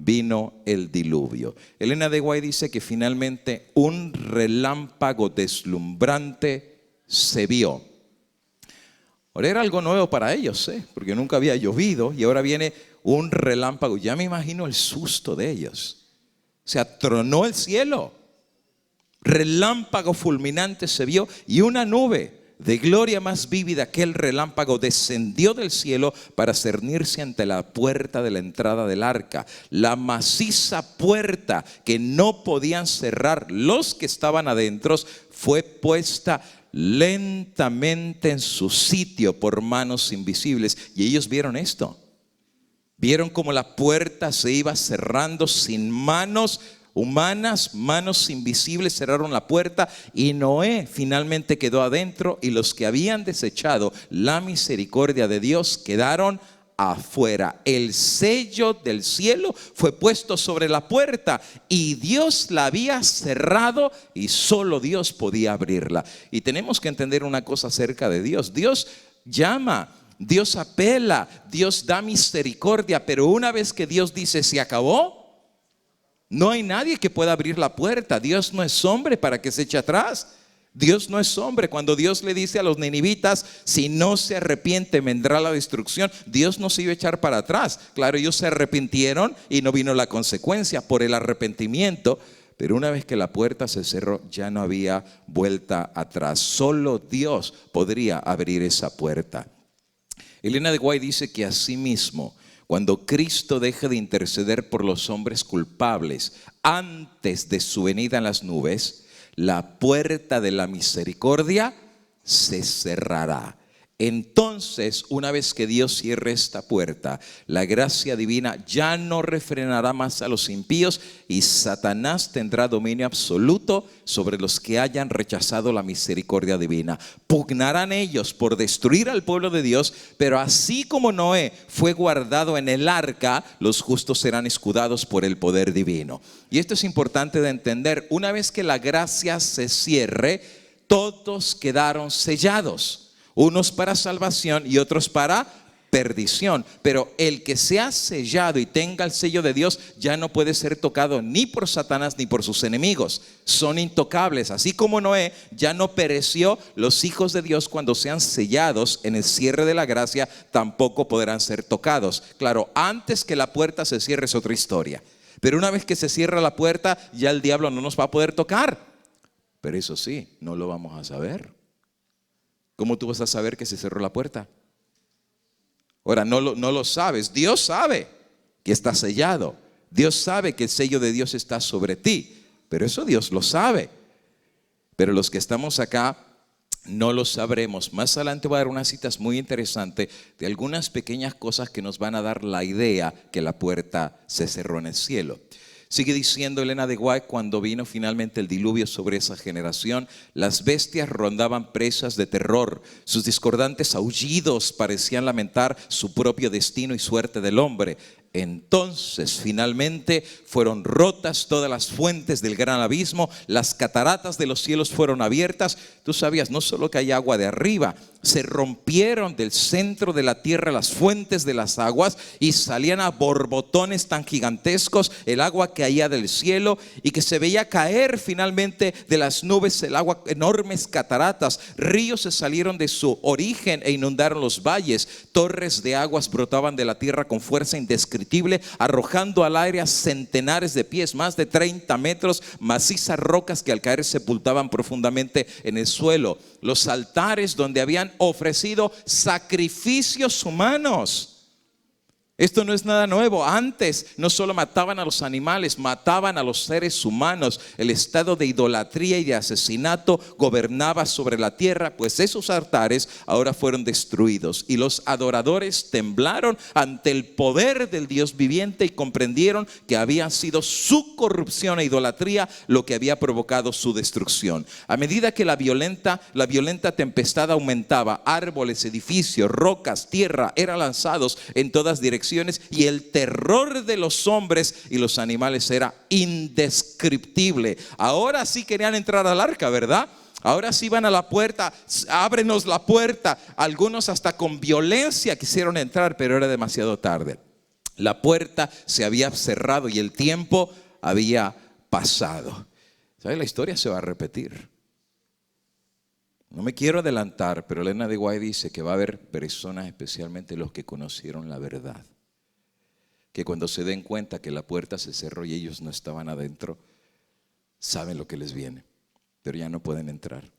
vino el diluvio. Elena de White dice que finalmente un relámpago deslumbrante se vio. Ahora era algo nuevo para ellos, porque nunca había llovido y ahora viene un relámpago. Ya me imagino el susto de ellos. O sea, tronó el cielo. Relámpago fulminante se vio y una nube de gloria más vívida que el relámpago descendió del cielo para cernirse ante la puerta de la entrada del arca. La maciza puerta que no podían cerrar los que estaban adentro fue puesta lentamente en su sitio por manos invisibles. Y ellos vieron esto. Vieron como la puerta se iba cerrando sin manos humanas, manos invisibles cerraron la puerta y Noé finalmente quedó adentro y los que habían desechado la misericordia de Dios quedaron afuera. El sello del cielo fue puesto sobre la puerta y Dios la había cerrado y solo Dios podía abrirla. Y tenemos que entender una cosa acerca de Dios. Dios llama, Dios apela, Dios da misericordia, pero una vez que Dios dice se acabó, No hay nadie que pueda abrir la puerta. Dios no es hombre para que se eche atrás. Dios no es hombre. Cuando Dios le dice a los ninivitas, si no se arrepiente vendrá la destrucción, Dios no se iba a echar para atrás. Claro, ellos se arrepintieron y no vino la consecuencia por el arrepentimiento. Pero una vez que la puerta se cerró, ya no había vuelta atrás. Solo Dios podría abrir esa puerta. Elena de White dice que asimismo, cuando Cristo deje de interceder por los hombres culpables antes de su venida en las nubes, la puerta de la misericordia se cerrará. Entonces, una vez que Dios cierre esta puerta, la gracia divina ya no refrenará más a los impíos y Satanás tendrá dominio absoluto sobre los que hayan rechazado la misericordia divina. Pugnarán ellos por destruir al pueblo de Dios, pero así como Noé fue guardado en el arca, los justos serán escudados por el poder divino. Y esto es importante de entender. Una vez que la gracia se cierre, todos quedaron sellados. Unos para salvación y otros para perdición. Pero el que sea sellado y tenga el sello de Dios ya no puede ser tocado ni por Satanás ni por sus enemigos. Son intocables. Así como Noé ya no pereció, los hijos de Dios cuando sean sellados en el cierre de la gracia tampoco podrán ser tocados. Claro, antes que la puerta se cierre es otra historia. Pero una vez que se cierra la puerta, ya el diablo no nos va a poder tocar. Pero eso sí, no lo vamos a saber. ¿Cómo tú vas a saber que se cerró la puerta? Ahora, no lo sabes. Dios sabe que está sellado. Dios sabe que el sello de Dios está sobre ti. Pero eso Dios lo sabe. Pero los que estamos acá no lo sabremos. Más adelante voy a dar unas citas muy interesantes de algunas pequeñas cosas que nos van a dar la idea que la puerta se cerró en el cielo. Sigue diciendo Elena de White, cuando vino finalmente el diluvio sobre esa generación, las bestias rondaban presas de terror. Sus discordantes aullidos parecían lamentar su propio destino y suerte del hombre. Entonces finalmente fueron rotas todas las fuentes del gran abismo, las cataratas de los cielos fueron abiertas. Tú sabías, no solo que hay agua de arriba, se rompieron del centro de la tierra las fuentes de las aguas y salían a borbotones tan gigantescos el agua que caía del cielo y que se veía caer finalmente de las nubes el agua, enormes cataratas. Ríos se salieron de su origen e inundaron los valles. Torres de aguas brotaban de la tierra con fuerza indescriptible, arrojando al aire a centenares de pies, más de 30 metros, macizas rocas que al caer sepultaban profundamente en el suelo. Los altares donde habían ofrecido sacrificios humanos. Esto no es nada nuevo. Antes no solo mataban a los animales, mataban a los seres humanos. El estado de idolatría y de asesinato gobernaba sobre la tierra, pues esos altares ahora fueron destruidos. Y los adoradores temblaron ante el poder del Dios viviente y comprendieron que había sido su corrupción e idolatría lo que había provocado su destrucción. A medida que la violenta tempestad aumentaba, árboles, edificios, rocas, tierra eran lanzados en todas direcciones. Y el terror de los hombres y los animales era indescriptible. Ahora sí querían entrar al arca, ¿verdad? Ahora sí van a la puerta, ábrenos la puerta. Algunos hasta con violencia quisieron entrar, pero era demasiado tarde. La puerta se había cerrado y el tiempo había pasado. ¿Sabes? La historia se va a repetir. No me quiero adelantar, pero Elena de White dice que va a haber personas, especialmente los que conocieron la verdad, que cuando se den cuenta que la puerta se cerró y ellos no estaban adentro, saben lo que les viene, pero ya no pueden entrar.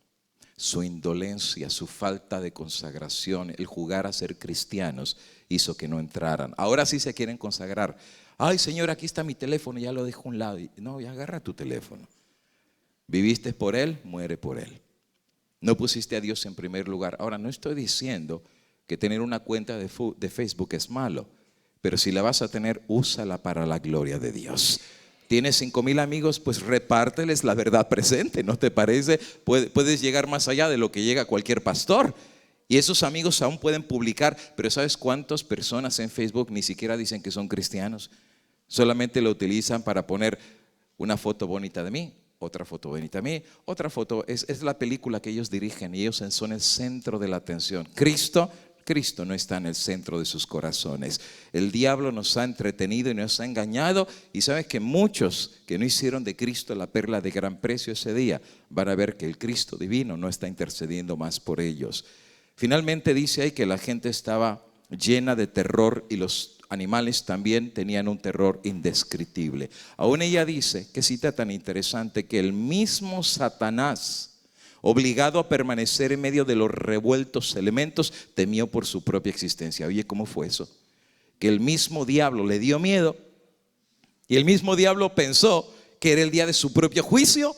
Su indolencia, su falta de consagración, el jugar a ser cristianos hizo que no entraran. Ahora sí se quieren consagrar. Ay, Señor, aquí está mi teléfono, ya lo dejo a un lado. No, ya agarra tu teléfono. Viviste por él, muere por él. No pusiste a Dios en primer lugar. Ahora, no estoy diciendo que tener una cuenta de Facebook es malo, pero si la vas a tener, úsala para la gloria de Dios. Tienes 5,000 amigos, pues repárteles la verdad presente, ¿no te parece? Puedes llegar más allá de lo que llega cualquier pastor. Y esos amigos aún pueden publicar, pero ¿sabes cuántas personas en Facebook ni siquiera dicen que son cristianos? Solamente lo utilizan para poner una foto bonita de mí, otra foto bonita de mí, otra foto. Es la película que ellos dirigen y ellos son el centro de la atención. Cristo Cristo no está en el centro de sus corazones. El diablo nos ha entretenido y nos ha engañado, y sabes que muchos que no hicieron de Cristo la perla de gran precio ese día van a ver que el Cristo divino no está intercediendo más por ellos. Finalmente dice ahí que la gente estaba llena de terror y los animales también tenían un terror indescriptible. Aún ella dice, qué cita tan interesante, que el mismo Satanás, obligado a permanecer en medio de los revueltos elementos, temió por su propia existencia. Oye, ¿cómo fue eso? Que el mismo diablo le dio miedo y el mismo diablo pensó que era el día de su propio juicio.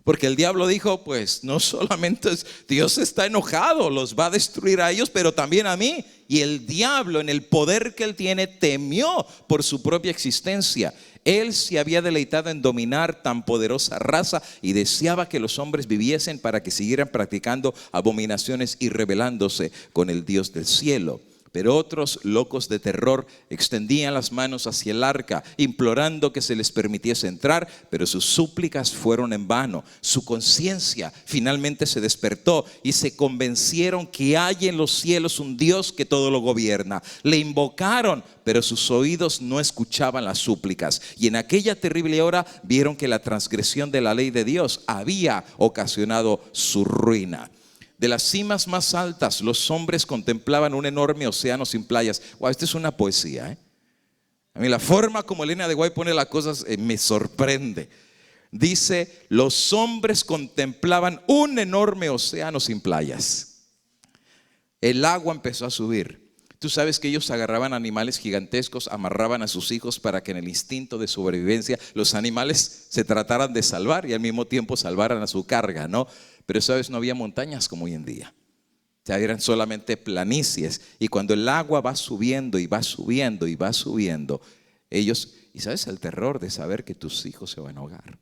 Porque el diablo dijo, pues no solamente Dios está enojado, los va a destruir a ellos, pero también a mí. Y el diablo, en el poder que él tiene, temió por su propia existencia. Él se había deleitado en dominar tan poderosa raza y deseaba que los hombres viviesen para que siguieran practicando abominaciones y rebelándose con el Dios del cielo. Pero otros, locos de terror, extendían las manos hacia el arca, implorando que se les permitiese entrar, pero sus súplicas fueron en vano. Su conciencia finalmente se despertó y se convencieron que hay en los cielos un Dios que todo lo gobierna. Le invocaron, pero sus oídos no escuchaban las súplicas. Y en aquella terrible hora vieron que la transgresión de la ley de Dios había ocasionado su ruina. De las cimas más altas, los hombres contemplaban un enorme océano sin playas. Wow, esta es una poesía, ¿eh? A mí la forma como Elena de White pone las cosas me sorprende. Dice, los hombres contemplaban un enorme océano sin playas. El agua empezó a subir. Tú sabes que ellos agarraban animales gigantescos, amarraban a sus hijos para que en el instinto de sobrevivencia los animales se trataran de salvar y al mismo tiempo salvaran a su carga, ¿no? Pero sabes, no había montañas como hoy en día. O sea, eran solamente planicies. Y cuando el agua va subiendo y va subiendo y va subiendo, ellos, y sabes el terror de saber que tus hijos se van a ahogar,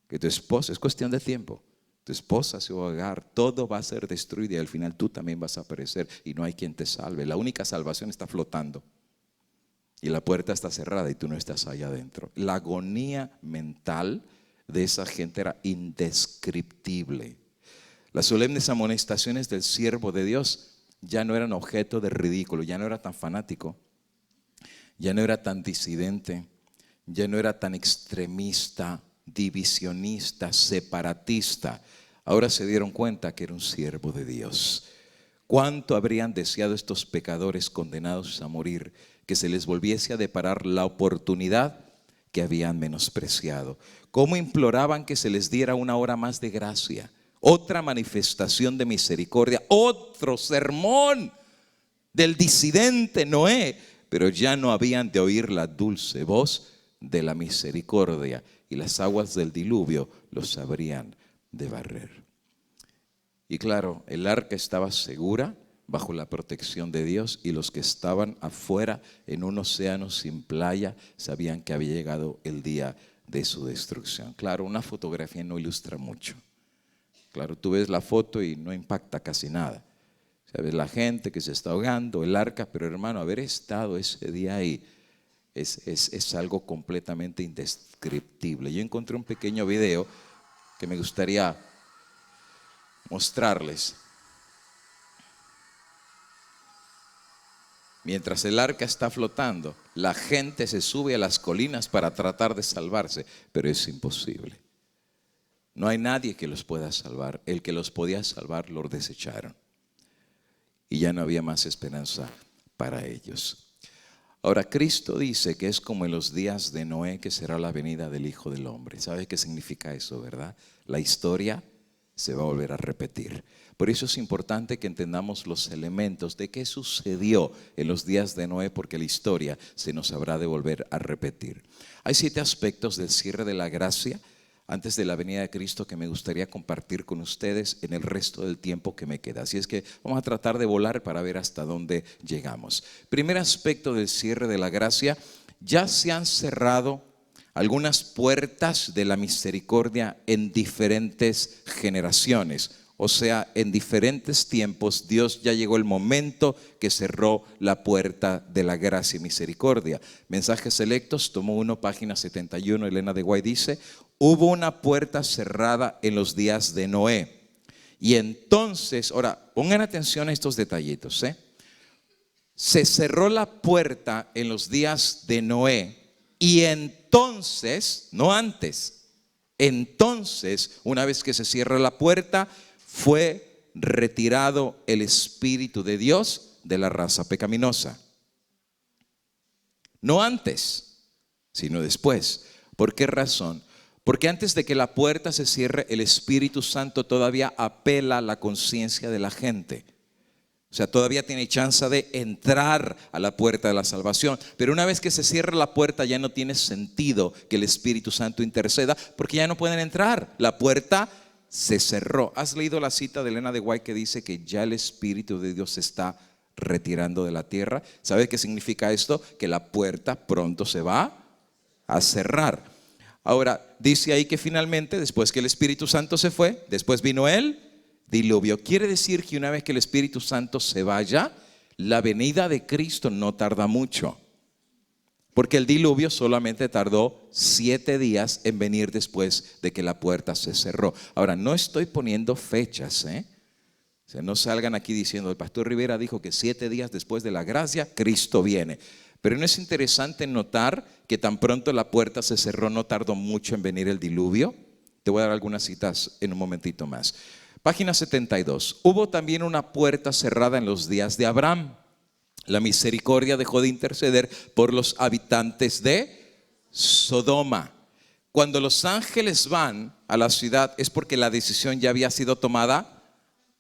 que tu esposa, es cuestión de tiempo, tu esposa se va a ahogar, todo va a ser destruido y al final tú también vas a perecer y no hay quien te salve. La única salvación está flotando y la puerta está cerrada y tú no estás allá adentro. La agonía mental de esa gente era indescriptible. Las solemnes amonestaciones del siervo de Dios ya no eran objeto de ridículo, ya no era tan fanático, ya no era tan disidente, ya no era tan extremista, divisionista, separatista. Ahora se dieron cuenta que era un siervo de Dios. ¿Cuánto habrían deseado estos pecadores condenados a morir que se les volviese a deparar la oportunidad que habían menospreciado? ¿Cómo imploraban que se les diera una hora más de gracia? Otra manifestación de misericordia, otro sermón del disidente Noé, pero ya no habían de oír la dulce voz de la misericordia y las aguas del diluvio los habrían de barrer. Y claro, el arca estaba segura bajo la protección de Dios y los que estaban afuera en un océano sin playa sabían que había llegado el día de su destrucción. Claro, una fotografía no ilustra mucho. Claro, tú ves la foto y no impacta casi nada. Sabes, la gente que se está ahogando, el arca, pero hermano, haber estado ese día ahí es algo completamente indescriptible. Yo encontré un pequeño video que me gustaría mostrarles. Mientras el arca está flotando, la gente se sube a las colinas para tratar de salvarse, pero es imposible. No hay nadie que los pueda salvar. El que los podía salvar los desecharon. Y ya no había más esperanza para ellos. Ahora, Cristo dice que es como en los días de Noé, que será la venida del Hijo del Hombre. ¿Sabe qué significa eso, verdad? La historia se va a volver a repetir. Por eso es importante que entendamos los elementos de qué sucedió en los días de Noé, porque la historia se nos habrá de volver a repetir. Hay 7 aspectos del cierre de la gracia antes de la venida de Cristo que me gustaría compartir con ustedes en el resto del tiempo que me queda. Así es que vamos a tratar de volar para ver hasta dónde llegamos. Primer aspecto del cierre de la gracia: ya se han cerrado algunas puertas de la misericordia en diferentes generaciones. O sea, en diferentes tiempos Dios ya llegó el momento que cerró la puerta de la gracia y misericordia. Mensajes Selectos, tomo 1, página 71, Elena de White dice: hubo una puerta cerrada en los días de Noé. Y entonces, ahora, pongan atención a estos detallitos, se cerró la puerta en los días de Noé y entonces, no antes, entonces, una vez que se cierra la puerta, fue retirado el Espíritu de Dios de la raza pecaminosa. No antes, sino después. ¿Por qué razón? Porque antes de que la puerta se cierre, el Espíritu Santo todavía apela a la conciencia de la gente. O sea, todavía tiene chance de entrar a la puerta de la salvación. Pero una vez que se cierra la puerta, ya no tiene sentido que el Espíritu Santo interceda, porque ya no pueden entrar. La puerta se cerró. ¿Has leído la cita de Elena de White que dice que ya el Espíritu de Dios se está retirando de la tierra? ¿Sabes qué significa esto? Que la puerta pronto se va a cerrar. Ahora, dice ahí que finalmente, después que el Espíritu Santo se fue, después vino el diluvio. Quiere decir que una vez que el Espíritu Santo se vaya, la venida de Cristo no tarda mucho. Porque el diluvio solamente tardó 7 días en venir después de que la puerta se cerró. Ahora, no estoy poniendo fechas, O sea, no salgan aquí diciendo, el pastor Rivera dijo que 7 días después de la gracia, Cristo viene. Pero no es interesante notar que tan pronto la puerta se cerró, no tardó mucho en venir el diluvio. Te voy a dar algunas citas en un momentito más. Página 72. Hubo también una puerta cerrada en los días de Abraham. La misericordia dejó de interceder por los habitantes de Sodoma. Cuando los ángeles van a la ciudad es porque la decisión ya había sido tomada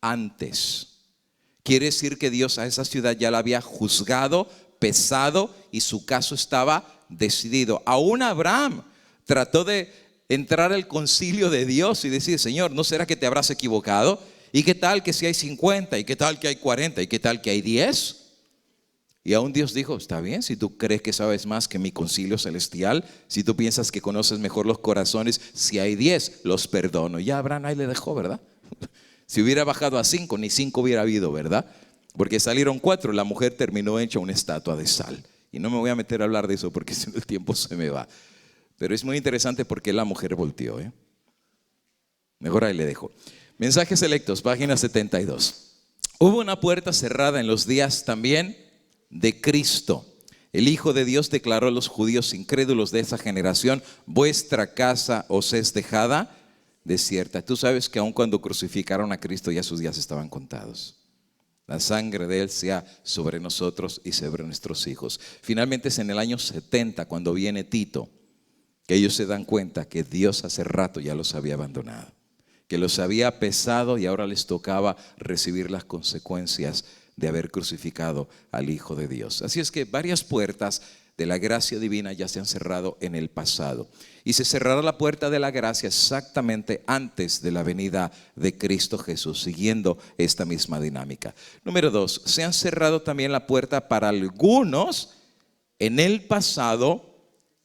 antes. Quiere decir que Dios a esa ciudad ya la había juzgado, pesado, y su caso estaba decidido. Aún Abraham trató de entrar al concilio de Dios y decir, Señor, ¿no será que te habrás equivocado? ¿Y qué tal que si hay 50? ¿Y qué tal que hay 40? ¿Y qué tal que hay 10? Y aún Dios dijo, está bien, si tú crees que sabes más que mi concilio celestial, si tú piensas que conoces mejor los corazones, si hay 10, los perdono. Ya Abraham ahí le dejó, ¿verdad? Si hubiera bajado a 5, ni 5 hubiera habido, ¿verdad? Porque salieron 4, la mujer terminó hecha una estatua de sal. Y no me voy a meter a hablar de eso porque si no el tiempo se me va. Pero es muy interesante porque la mujer volteó, Mejor ahí le dejo. Mensajes selectos, página 72. Hubo una puerta cerrada en los días también de Cristo. El Hijo de Dios declaró a los judíos incrédulos de esa generación, vuestra casa os es dejada desierta. Tú sabes que aun cuando crucificaron a Cristo ya sus días estaban contados. La sangre de Él sea sobre nosotros y sobre nuestros hijos. Finalmente es en el año 70 cuando viene Tito, que ellos se dan cuenta que Dios hace rato ya los había abandonado, que los había pesado y ahora les tocaba recibir las consecuencias de haber crucificado al Hijo de Dios. Así es que varias puertas de la gracia divina ya se han cerrado en el pasado. Y se cerrará la puerta de la gracia exactamente antes de la venida de Cristo Jesús, siguiendo esta misma dinámica. Número 2, se han cerrado también la puerta para algunos en el pasado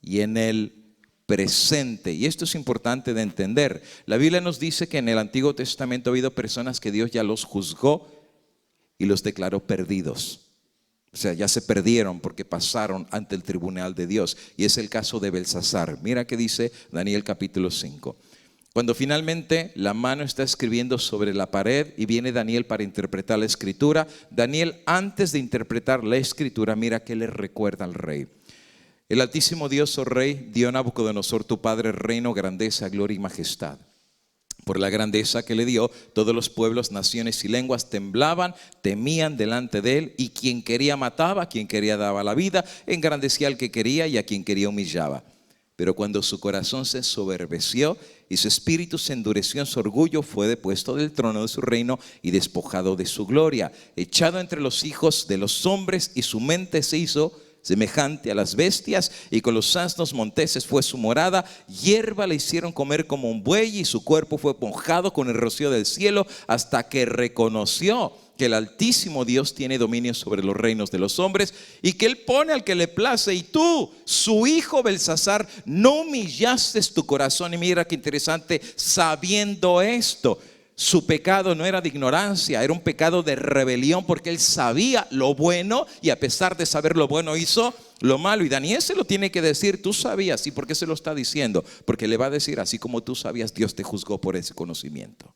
y en el presente. Y esto es importante de entender. La Biblia nos dice que en el Antiguo Testamento ha habido personas que Dios ya los juzgó y los declaró perdidos. O sea, ya se perdieron porque pasaron ante el tribunal de Dios. Y es el caso de Belsasar. Mira qué dice Daniel capítulo 5. Cuando finalmente la mano está escribiendo sobre la pared y viene Daniel para interpretar la escritura, Daniel, antes de interpretar la escritura, mira qué le recuerda al rey. El Altísimo Dios, oh Rey, dio a Nabucodonosor tu padre reino, grandeza, gloria y majestad. Por la grandeza que le dio, todos los pueblos, naciones y lenguas temblaban, temían delante de él, y quien quería mataba, a quien quería daba la vida, engrandecía al que quería y a quien quería humillaba. Pero cuando su corazón se ensoberbeció y su espíritu se endureció en su orgullo, fue depuesto del trono de su reino y despojado de su gloria, echado entre los hijos de los hombres, y su mente se hizo semejante a las bestias, y con los asnos monteses fue su morada. Hierba le hicieron comer como un buey, y su cuerpo fue mojado con el rocío del cielo, hasta que reconoció que el Altísimo Dios tiene dominio sobre los reinos de los hombres, y que Él pone al que le place. Y tú, su hijo Belsasar, no humillaste tu corazón. Y mira qué interesante, sabiendo esto. Su pecado no era de ignorancia, era un pecado de rebelión, porque él sabía lo bueno y a pesar de saber lo bueno hizo lo malo. Y Daniel se lo tiene que decir, tú sabías. ¿Y por qué se lo está diciendo? Porque le va a decir, así como tú sabías, Dios te juzgó por ese conocimiento.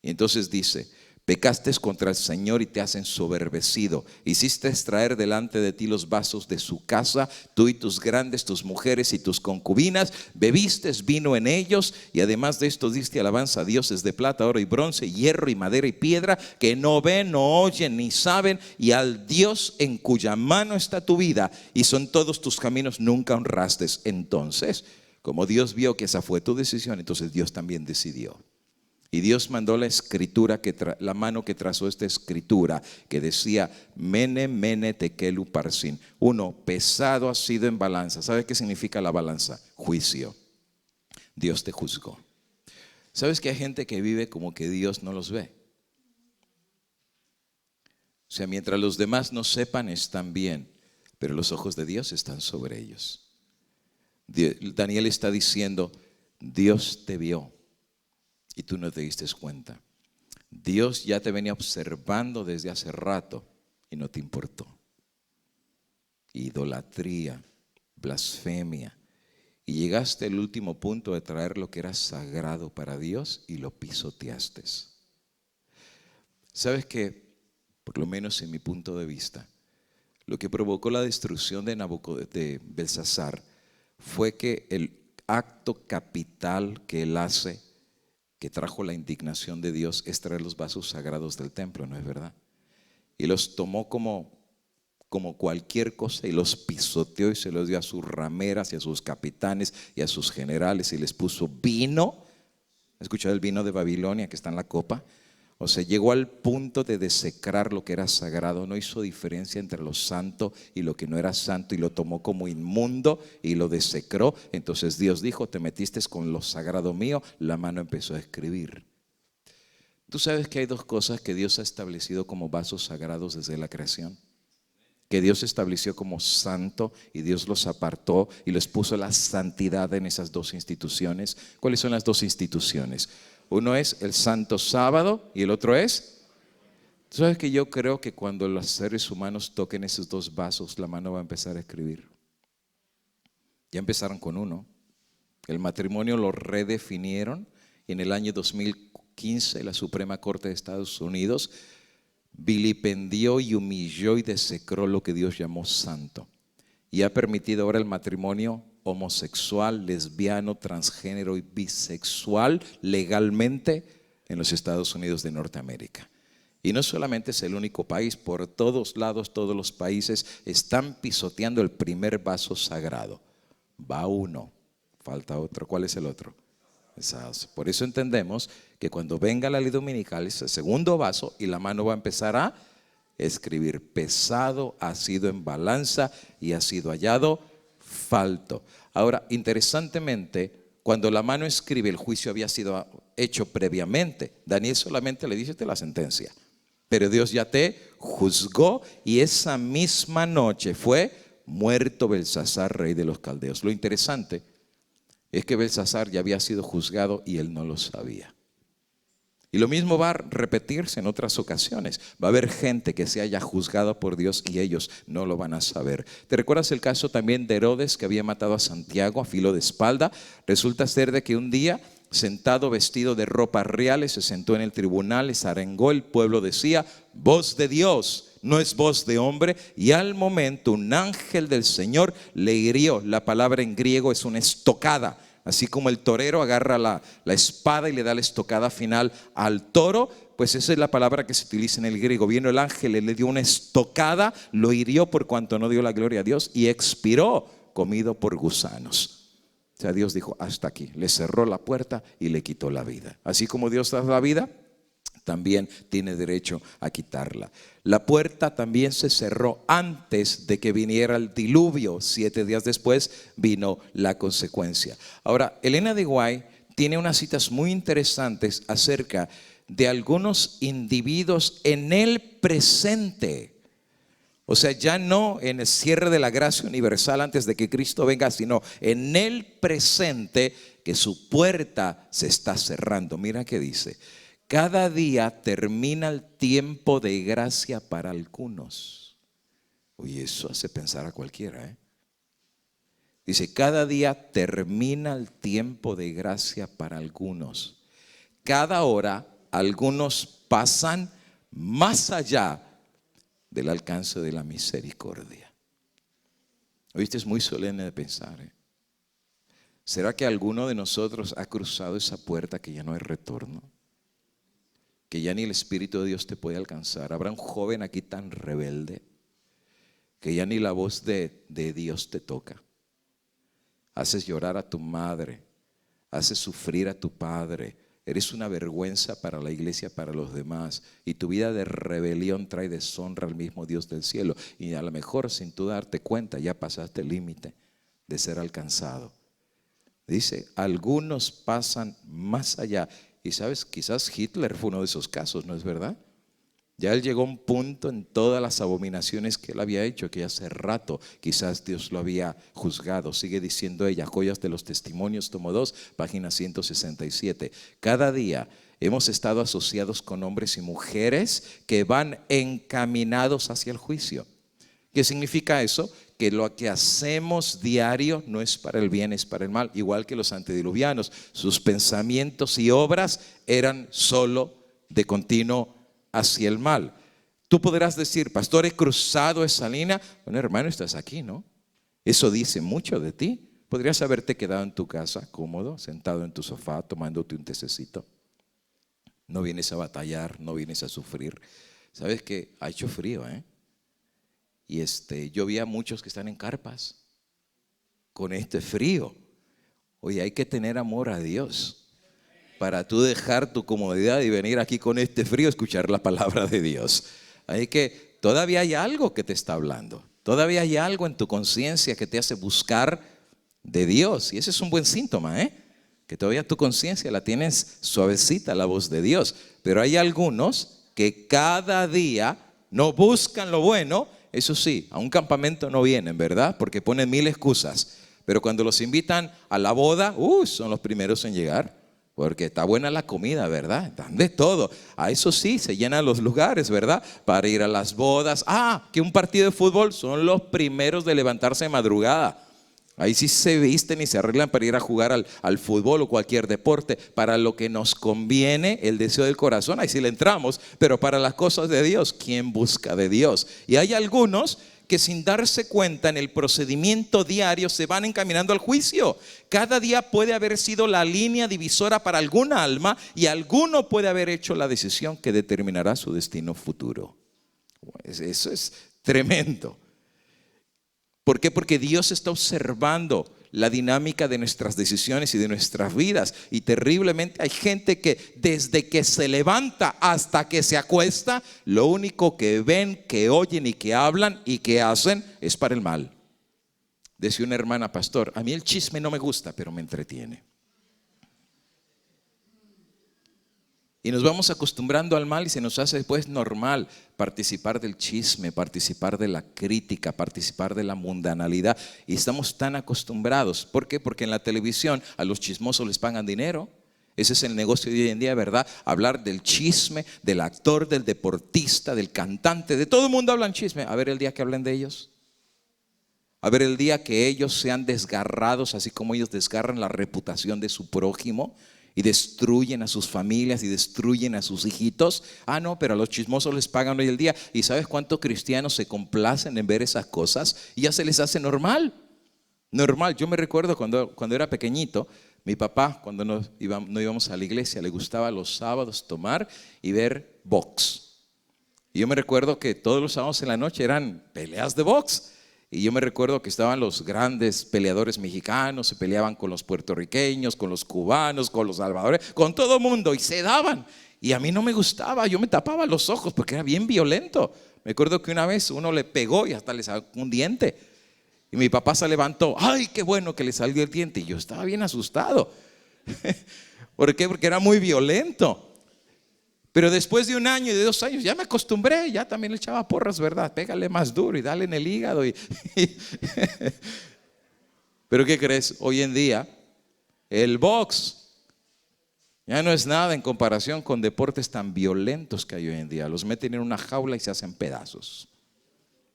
Y entonces dice, Pecaste contra el Señor y te has ensoberbecido. Hiciste extraer delante de ti los vasos de su casa, tú y tus grandes, tus mujeres y tus concubinas. Bebiste vino en ellos y además de esto diste alabanza a dioses de plata, oro y bronce, hierro y madera y piedra, que no ven, no oyen ni saben, y al Dios en cuya mano está tu vida y son todos tus caminos nunca honraste. Entonces, como Dios vio que esa fue tu decisión, entonces Dios también decidió. Y Dios mandó la escritura, la mano que trazó esta escritura, que decía: Mene, mene, tekel uparsin. Uno, pesado ha sido en balanza. ¿Sabes qué significa la balanza? Juicio. Dios te juzgó. ¿Sabes que hay gente que vive como que Dios no los ve? O sea, mientras los demás no sepan, están bien, pero los ojos de Dios están sobre ellos. Daniel está diciendo: Dios te vio y tú no te diste cuenta. Dios ya te venía observando desde hace rato y no te importó. Idolatría, blasfemia. Y llegaste al último punto de traer lo que era sagrado para Dios y lo pisoteaste. ¿Sabes qué? Por lo menos en mi punto de vista, lo que provocó la destrucción de Belsasar fue que el acto capital que él hace, que trajo la indignación de Dios, es traer los vasos sagrados del templo, ¿no es verdad? Y los tomó como cualquier cosa y los pisoteó y se los dio a sus rameras y a sus capitanes y a sus generales y les puso vino. ¿Has escuchado el vino de Babilonia que está en la copa? O sea, llegó al punto de desecrar lo que era sagrado. No hizo diferencia entre lo santo y lo que no era santo y lo tomó como inmundo y lo desecró. Entonces Dios dijo: te metiste con lo sagrado mío. La mano empezó a escribir. Tú sabes que hay dos cosas que Dios ha establecido como vasos sagrados desde la creación, que Dios estableció como santo y Dios los apartó y les puso la santidad en esas dos instituciones. ¿Cuáles son las dos instituciones? Uno es el santo sábado y el otro es... ¿Tú sabes que yo creo que cuando los seres humanos toquen esos dos vasos, la mano va a empezar a escribir? Ya empezaron con uno. El matrimonio lo redefinieron y en el año 2015 la Suprema Corte de Estados Unidos vilipendió y humilló y desecró lo que Dios llamó santo. Y ha permitido ahora el matrimonio homosexual, lesbiano, transgénero y bisexual legalmente en los Estados Unidos de Norteamérica. Y no solamente es el único país, por todos lados, todos los países están pisoteando el primer vaso sagrado. Va uno, falta otro. ¿Cuál es el otro? Por eso entendemos que cuando venga la ley dominical es el segundo vaso y la mano va a empezar a escribir: pesado ha sido en balanza y ha sido hallado falto. Ahora, interesantemente, cuando la mano escribe, el juicio había sido hecho previamente. Daniel solamente le dice la sentencia, pero Dios ya te juzgó y esa misma noche fue muerto Belsasar, rey de los caldeos. Lo interesante es que Belsasar ya había sido juzgado y él no lo sabía. Y lo mismo va a repetirse en otras ocasiones. Va a haber gente que se haya juzgado por Dios y ellos no lo van a saber. ¿Te recuerdas el caso también de Herodes, que había matado a Santiago a filo de espalda? Resulta ser de que un día, sentado vestido de ropas reales, se sentó en el tribunal, les arengó. El pueblo decía: voz de Dios, no es voz de hombre. Y al momento un ángel del Señor le hirió. La palabra en griego es una estocada. Así como el torero agarra la espada y le da la estocada final al toro, pues esa es la palabra que se utiliza en el griego. Vino el ángel, le dio una estocada, lo hirió por cuanto no dio la gloria a Dios y expiró comido por gusanos. O sea, Dios dijo: hasta aquí. Le cerró la puerta y le quitó la vida. Así como Dios da la vida, también tiene derecho a quitarla. La puerta también se cerró antes de que viniera el diluvio. 7 días después vino la consecuencia. Ahora, Elena de White tiene unas citas muy interesantes acerca de algunos individuos en el presente. O sea, ya no en el cierre de la gracia universal antes de que Cristo venga, sino en el presente, que su puerta se está cerrando. Mira qué dice: cada día termina el tiempo de gracia para algunos. Oye, eso hace pensar a cualquiera, ¿eh? Dice: cada día termina el tiempo de gracia para algunos. Cada hora algunos pasan más allá del alcance de la misericordia. ¿Oíste? Es muy solemne de pensar, ¿eh? ¿Será que alguno de nosotros ha cruzado esa puerta que ya no hay retorno? Que ya ni el Espíritu de Dios te puede alcanzar. ¿Habrá un joven aquí tan rebelde que ya ni la voz de Dios te toca? Haces llorar a tu madre, haces sufrir a tu padre. Eres una vergüenza para la iglesia, para los demás. Y tu vida de rebelión trae deshonra al mismo Dios del cielo. Y a lo mejor sin tú darte cuenta ya pasaste el límite de ser alcanzado. Dice, algunos pasan más allá. Y sabes, quizás Hitler fue uno de esos casos, ¿no es verdad? Ya él llegó a un punto en todas las abominaciones que él había hecho, que hace rato quizás Dios lo había juzgado. Sigue diciendo ella, Joyas de los Testimonios, tomo 2, página 167. Cada día hemos estado asociados con hombres y mujeres que van encaminados hacia el juicio. ¿Qué significa eso? Que lo que hacemos diario no es para el bien, es para el mal. Igual que los antediluvianos, sus pensamientos y obras eran solo de continuo hacia el mal. Tú podrás decir, pastor, he cruzado esa línea. Bueno, hermano, estás aquí, ¿no? Eso dice mucho de ti. Podrías haberte quedado en tu casa, cómodo, sentado en tu sofá, tomándote un tececito. No vienes a batallar, no vienes a sufrir. ¿Sabes qué? Ha hecho frío, ¿eh? Y yo vi a muchos que están en carpas con este frío. Oye, hay que tener amor a Dios para tú dejar tu comodidad y venir aquí con este frío a escuchar la palabra de Dios. Hay que, todavía hay algo que te está hablando. Todavía hay algo en tu conciencia que te hace buscar de Dios. Y ese es un buen síntoma, ¿eh? Que todavía tu conciencia la tienes suavecita, la voz de Dios. Pero hay algunos que cada día no buscan lo bueno. Eso sí, a un campamento no vienen, ¿verdad? Porque ponen mil excusas. Pero cuando los invitan a la boda, son los primeros en llegar. Porque está buena la comida, ¿verdad? Dan de todo. A eso sí, se llenan los lugares, ¿verdad? Para ir a las bodas. Que un partido de fútbol, son los primeros de levantarse de madrugada. Ahí sí se visten y se arreglan para ir a jugar al fútbol o cualquier deporte. Para lo que nos conviene, el deseo del corazón, ahí sí le entramos. Pero para las cosas de Dios, ¿quién busca de Dios? Y hay algunos que sin darse cuenta en el procedimiento diario se van encaminando al juicio. Cada día puede haber sido la línea divisora para alguna alma y alguno puede haber hecho la decisión que determinará su destino futuro. Eso es tremendo. ¿Por qué? Porque Dios está observando la dinámica de nuestras decisiones y de nuestras vidas. Y terriblemente hay gente que desde que se levanta hasta que se acuesta, lo único que ven, que oyen y que hablan y que hacen es para el mal. Decía una hermana, pastor, a mí el chisme no me gusta, pero me entretiene. Y nos vamos acostumbrando al mal y se nos hace después normal participar del chisme, participar de la crítica, participar de la mundanalidad. Y estamos tan acostumbrados. ¿Por qué? Porque en la televisión a los chismosos les pagan dinero. Ese es el negocio de hoy en día, ¿verdad? Hablar del chisme, del actor, del deportista, del cantante, de todo el mundo hablan chisme. A ver el día que hablen de ellos. A ver el día que ellos sean desgarrados, así como ellos desgarran la reputación de su prójimo. Y destruyen a sus familias y destruyen a sus hijitos. No, pero a los chismosos les pagan hoy el día. ¿Y sabes cuántos cristianos se complacen en ver esas cosas? Y ya se les hace normal. Normal. Yo me recuerdo cuando era pequeñito, mi papá, cuando no íbamos a la iglesia, le gustaba los sábados tomar y ver box. Y yo me recuerdo que todos los sábados en la noche eran peleas de box. Y yo me recuerdo que estaban los grandes peleadores mexicanos, se peleaban con los puertorriqueños, con los cubanos, con los salvadoreños, con todo el mundo y se daban. Y a mí no me gustaba, yo me tapaba los ojos porque era bien violento. Me acuerdo que una vez uno le pegó y hasta le sacó un diente. Y mi papá se levantó, ¡ay, qué bueno que le salió el diente! Y yo estaba bien asustado. ¿Por qué? Porque era muy violento. Pero después de 1 año y de 2 años ya me acostumbré, ya también le echaba porras, ¿verdad? Pégale más duro y dale en el hígado. Pero ¿qué crees? Hoy en día el box ya no es nada en comparación con deportes tan violentos que hay hoy en día. Los meten en una jaula y se hacen pedazos.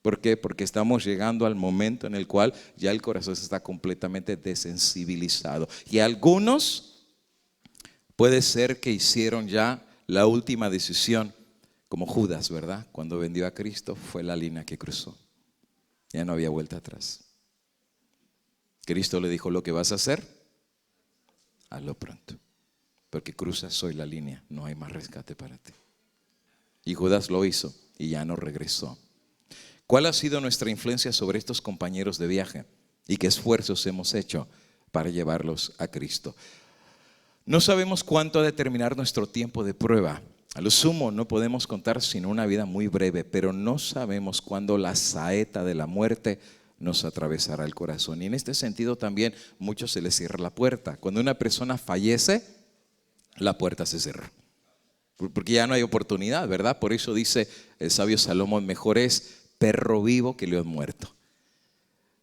¿Por qué? Porque estamos llegando al momento en el cual ya el corazón está completamente desensibilizado. Y algunos puede ser que hicieron ya la última decisión Como Judas, ¿verdad? Cuando vendió a Cristo fue la línea que cruzó. Ya no había vuelta atrás. Cristo le dijo: lo que vas a hacer, hazlo pronto, porque cruzas hoy la línea, no hay más rescate para ti. Y Judas lo hizo y ya no regresó. ¿Cuál ha sido nuestra influencia sobre estos compañeros de viaje? ¿Y qué esfuerzos hemos hecho para llevarlos a Cristo? No sabemos cuánto ha de terminar nuestro tiempo de prueba. A lo sumo no podemos contar sino una vida muy breve, pero no sabemos cuándo la saeta de la muerte nos atravesará el corazón. Y en este sentido también mucho se les cierra la puerta. Cuando una persona fallece, la puerta se cierra, porque ya no hay oportunidad, ¿verdad? Por eso dice el sabio Salomón: mejor es perro vivo que león muerto.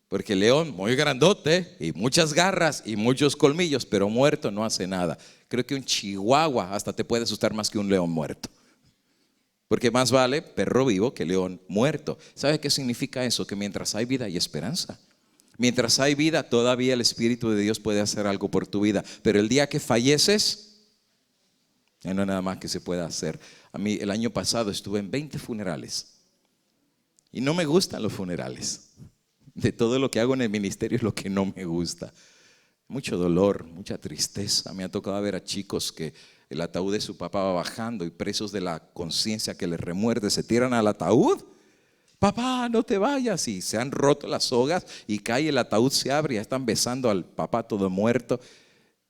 Porque el león muy grandote y muchas garras y muchos colmillos, pero muerto no hace nada. Creo que un chihuahua hasta te puede asustar más que un león muerto. Porque más vale perro vivo que león muerto. ¿Sabe qué significa eso? Que mientras hay vida hay esperanza. Mientras hay vida todavía el Espíritu de Dios puede hacer algo por tu vida. Pero el día que falleces, ya no hay nada más que se pueda hacer. A mí el año pasado estuve en 20 funerales. Y no me gustan los funerales. De todo lo que hago en el ministerio es lo que no me gusta. Mucho dolor, mucha tristeza. Me ha tocado ver a chicos que el ataúd de su papá va bajando y presos de la conciencia que les remuerde se tiran al ataúd. Papá, no te vayas. Y se han roto las sogas y cae el ataúd, se abre y ya están besando al papá todo muerto.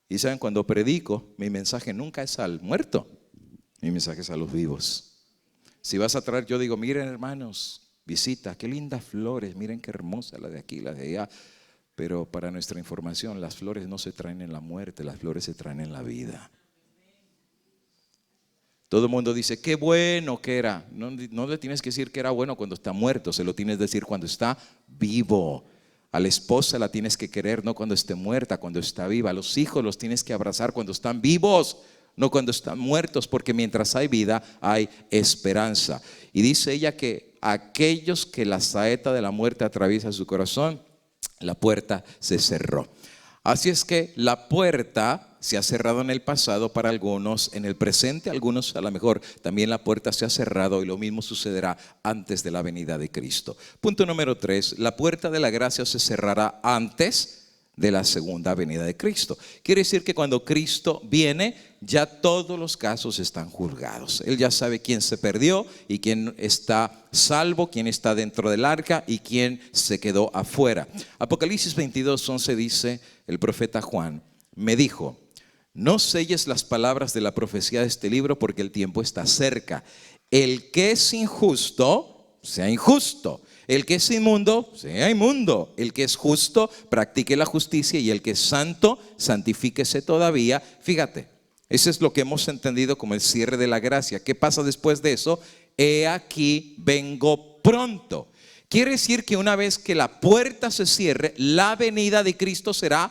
Y saben, cuando predico, mi mensaje nunca es al muerto, mi mensaje es a los vivos. Si vas a traer, yo digo: miren, hermanos, visita, qué lindas flores, miren qué hermosa la de aquí, la de allá. Pero para nuestra información, las flores no se traen en la muerte, las flores se traen en la vida. Todo el mundo dice: qué bueno que era. No le tienes que decir que era bueno cuando está muerto, se lo tienes que decir cuando está vivo. A la esposa la tienes que querer no cuando esté muerta, cuando está viva. A los hijos los tienes que abrazar cuando están vivos, no cuando están muertos, porque mientras hay vida hay esperanza. Y dice ella que aquellos que la saeta de la muerte atraviesa su corazón, la puerta se cerró. Así es que la puerta se ha cerrado en el pasado para algunos, en el presente algunos a lo mejor también la puerta se ha cerrado, y lo mismo sucederá antes de la venida de Cristo. Punto número 3, la puerta de la gracia se cerrará antes de la segunda venida de Cristo. Quiere decir que cuando Cristo viene, ya todos los casos están juzgados. Él ya sabe quién se perdió y quién está salvo, quién está dentro del arca y quién se quedó afuera. Apocalipsis 22:11 dice el profeta Juan: me dijo: no selles las palabras de la profecía de este libro, porque el tiempo está cerca. El que es injusto, sea injusto. El que es inmundo, sea inmundo. El que es justo, practique la justicia. Y el que es santo, santifíquese todavía. Fíjate, eso es lo que hemos entendido como el cierre de la gracia. ¿Qué pasa después de eso? He aquí, vengo pronto. Quiere decir que una vez que la puerta se cierre, la venida de Cristo será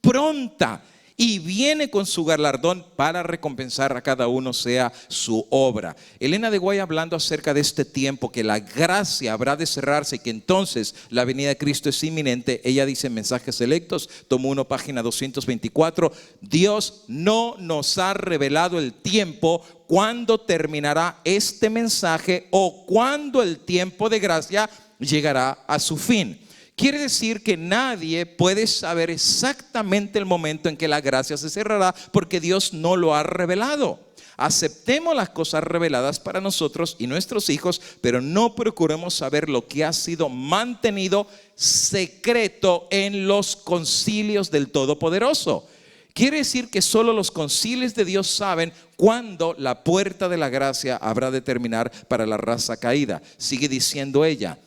pronta. Y viene con su galardón para recompensar a cada uno sea su obra. Elena de Guay, hablando acerca de este tiempo, que la gracia habrá de cerrarse y que entonces la venida de Cristo es inminente, ella dice en Mensajes Selectos, tomo 1, página 224, Dios no nos ha revelado el tiempo cuando terminará este mensaje o cuando el tiempo de gracia llegará a su fin. Quiere decir que nadie puede saber exactamente el momento en que la gracia se cerrará, porque Dios no lo ha revelado. Aceptemos las cosas reveladas para nosotros y nuestros hijos, pero no procuremos saber lo que ha sido mantenido secreto en los concilios del Todopoderoso. Quiere decir que solo los concilios de Dios saben cuándo la puerta de la gracia habrá de terminar para la raza caída. Sigue diciendo ella: